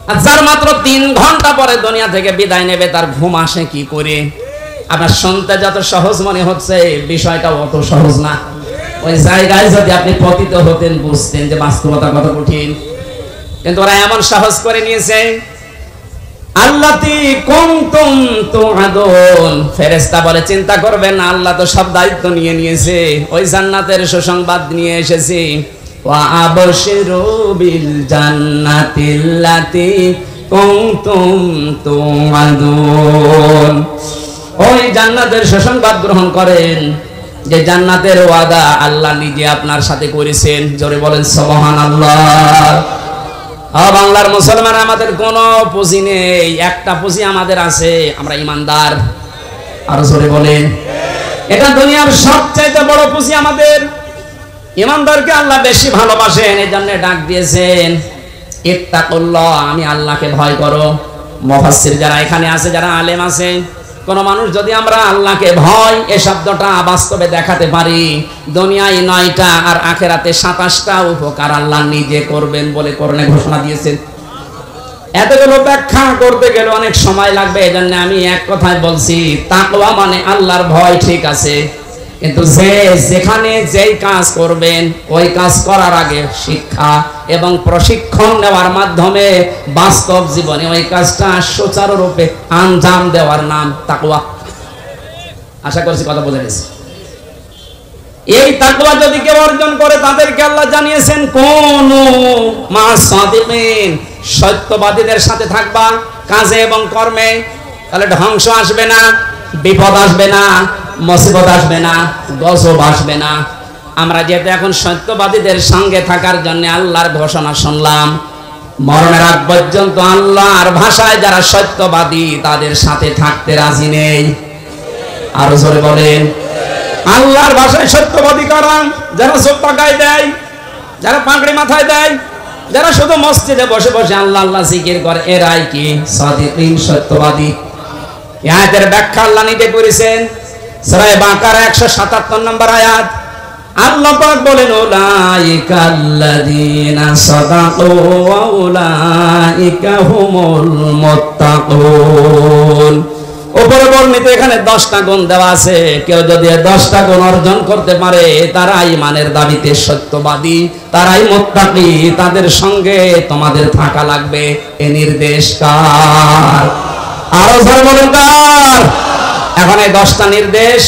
আর যার মাত্র 3 ঘন্টা পরে দুনিয়া থেকে বিদায় নেবে, তার ঘুম আসে কি করে? আপনার শুনতে যত সহজ মনে হচ্ছে, বিষয়টা অত সহজ না। ওই জায়গায় যদি আপনি পতিত হতেন বুঝতেন যে বাস্তবতা কত কঠিন। কিন্তু ওরা এমন সাহস করে নিয়েছে, আল্লাতি কুনতুম তুআদুন। ফেরেশতা বলে চিন্তা করবেন না, আল্লাহ তো সব দায়িত্ব নিয়ে নিয়েছে। ওই জান্নাতের সুসংবাদ নিয়ে এসেছি। ওয়া আবশিরু বিল জান্নাতিল্লাতি কুনতুম তুআদুন। ওই জান্নাতের সুসংবাদ গ্রহণ করেন, যে জান্নাতের ওয়াদা আল্লাহ নিজে আপনার সাথে করেছেন। জোরে বলেন সুবহানাল্লাহ। বাংলার মুসলমান, আমাদের কোনো পুঁজি নেই, একটা পুঁজি আমাদের আছে, আমরা ইমানদার। আরো জোরে বলেন। এটা দুনিয়ার সবচেয়ে বড় পুঁজি আমাদের। ইমানদারকে আল্লাহ বেশি ভালোবাসেন, এই জন্য ডাক দিয়েছেন ইত্তাকুল্লাহ, আমি আল্লাহকে ভয় করো। মুফাসসির যারা এখানে আছে, যারা আলেম আছে, কোন মানুষ যদি আমরা আল্লাহকে ভয় এই শব্দটা বাস্তবে দেখাতে পারি, দুনিয়ায় 9টা আর আখিরাতে 27টা উপকার আল্লাহ নিজে করবেন বলে কোরআনে ঘোষণা দিয়েছেন। এতগুলো ব্যাখ্যা করতে গেলে অনেক সময় লাগবে, এজন্য আমি এক কথায় বলছি, তাকওয়া মানে আল্লাহর ভয়, ঠিক আছে, কিন্তু যেখানে যেই কাজ করবেন ওই কাজ করার আগে শিক্ষা এবং প্রশিক্ষণ নেওয়ার মাধ্যমে বাস্তব জীবনে ওই কাজটা সুচারুরূপে আঞ্জাম দেওয়ার নাম তাকওয়া। আশা করছি কথা বুঝে গেছে। এই তাকওয়া যদি কেউ অর্জন করে, তাদেরকে আল্লাহ জানিয়েছেন কুনু মা'আস সাদিকিন, সত্যবাদীদের সাথে থাকবা কাজে এবং কর্মে। তাহলে ধ্বংস আসবে না, বিপদ আসবে না, মুসিবত আসবে না, গজব আসবে না। আমরা যেহেতু এখন সত্যবাদীদের সঙ্গে থাকার জন্য আল্লাহর ঘোষণা শুনলাম, মরণের আগ পর্যন্ত আল্লাহর ভাষায় যারা সত্যবাদী তাদের সাথে থাকতে রাজি নেই। আরো জোরে বলেন। আল্লাহর ভাষায় সত্যবাদী কারা? যারা চোখ পাকায় দেয়, যারা পাগড়ি মাথায় দেয়, যারা শুধু মসজিদে বসে বসে আল্লাহ আল্লাহ জিকির করে, এরাই কি সাদিকিন, সত্যবাদী। এই আয়াতের ব্যাখ্যা আল্লাহ নিজে করেছেন। সূরা বাকারা 177 নম্বর আয়াত। আল্লাহ পাক বলেন উলাইকাল্লাযীনা সাদাকু ওয়া উলাইকা হুমুল মুত্তাকুন। উপরে বর্ণিত এখানে 10টা গুণ দেওয়া আছে। কেউ যদি 10টা গুণ অর্জন করতে পারে, তারাই ইমানের দাবিতে সত্যবাদী, তারাই মুত্তাকি, তাদের সঙ্গে তোমাদের থাকা লাগবে। এই নির্দেশ কার? আরো জোরে বলেন কার? এখন এই 10টা নির্দেশ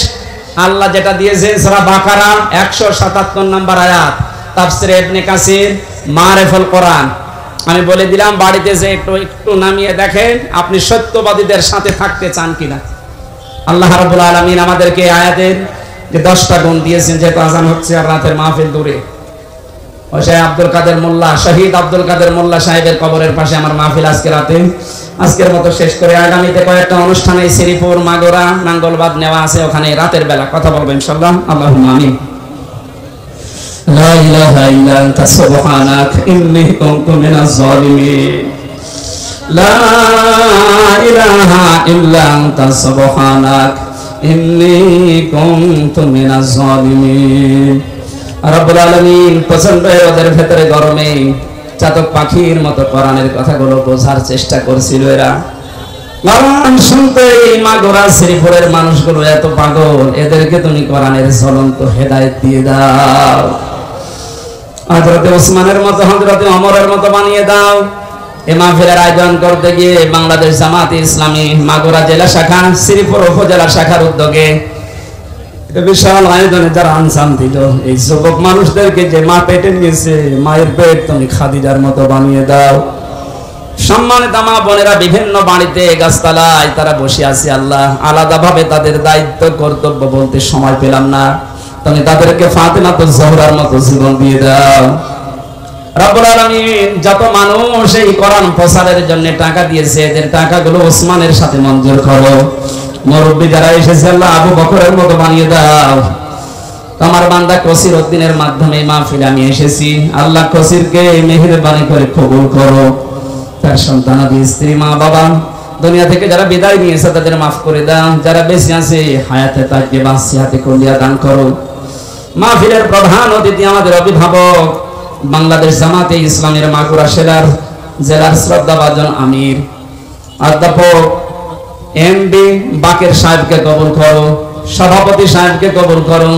আল্লাহ যেটা দিয়েছেন সূরা বাকারা 177 নম্বর আয়াত, তাফসীরে ইবনে কাসির, মারিফুল কোরআন। আমি বলে দিলাম, বাড়িতে যে একটু নামিয়ে দেখেন আপনি সত্যবাদীদের সাথে থাকতে চান কিনা। আল্লাহ রাব্বুল আলামিন আমাদেরকে আয়াতের যে 10টা গুণ দিয়েছেন। যেহেতু আজান হচ্ছে আর রাতের মাহফিল দূরে, ওই শাহ আব্দুল কাদের মোল্লা, শহীদ আব্দুল কাদের মোল্লা সাহেবের কবরের পাশে আমার মাহফিল আজকে রাতে। আজকের মতো শেষ করে আগামীতে কয়েকটা অনুষ্ঠানে শ্রীপুর, মাগুরা, নাঙ্গলবাদ নেওয়া আছে, ওখানে রাতের বেলা কথা বলবো ইনশাআল্লাহ। আল্লাহুম্মা আমিন। লা ইলাহা ইল্লা আনতা সুবহানাক ইন্নী কুনতু মিনাজ জালিমিন। লা ইলাহা ইল্লা আনতা সুবহানাক ইন্নী কুনতু মিনাজ জালিমিন। রব্বুল আলামিন প্রচন্ড রোদের ভেতরে গরমে চাতক পাখির মতো কোরআনের কথাগুলো বোঝার চেষ্টা করছিল। এরা কোরআন শুনতে মাগুরা শ্রীপুরের মানুষগুলো এত পাগল, এদেরকে তুমি কোরআনের জ্বলন্ত হেদায়েত দিয়ে দাও। হযরতে ওসমানের মতো, হযরতে ওমরের মতো বানিয়ে দাও। এই মাহফিলের আয়োজন করতে গিয়ে বাংলাদেশ জামাতে ইসলামী মাগুরা জেলা শাখা, শ্রীপুর উপজেলা শাখার উদ্যোগে বিশাল আয়োজনে যারা আনসান দিল, এই যুবক মানুষদেরকে যে মা পেটে নিয়েছে, মায়ের পেট তুমি খাদিজার মতো বানিয়ে দাও। সম্মানিত মা বোনেরা বিভিন্ন বাড়িতে গাছতলায় তারা বসে আছে। আল্লাহ, আলাদাভাবে তাদের দায়িত্ব কর্তব্য বলতে সময় পেলাম না, তুমি তাদেরকে ফাতেমাতুজ জোহরার মতো জীবন দিয়ে দাও। রব্বুল আলামিন যত মানুষ এই কোরআন প্রচারের জন্য টাকা দিয়েছে, এদের টাকাগুলো ওসমানের সাথে মঞ্জুর করো। মুরব্বী যারা এসেছে আল্লাহ আবু বকরের মতো বানিয়ে দাও। তোমার বান্দা কসির উদ্দিনের মাধ্যমে মাহফিলে আমি এসেছি। আল্লাহ কসিরকে মেহেরবানি করে কবুল করো। তার সন্তানাদি, স্ত্রী, মা বাবা দুনিয়া থেকে যারা বিদায় নিয়েছে তাদের মাফ করে দাও। যারা বেঁচে আছে হায়াতে তাকে বাসিয়াতে কলিয়া দান করো। মাহফিলের প্রধান অতিথি আমাদের অভিভাবক বাংলাদেশ জামাতে ইসলামের মাগুরা জেলার শ্রদ্ধাভাজন আমির অধ্যাপক এমবি বাকের সাহেবকে কবুল করো। সভাপতি সাহেবকে কবুল করো।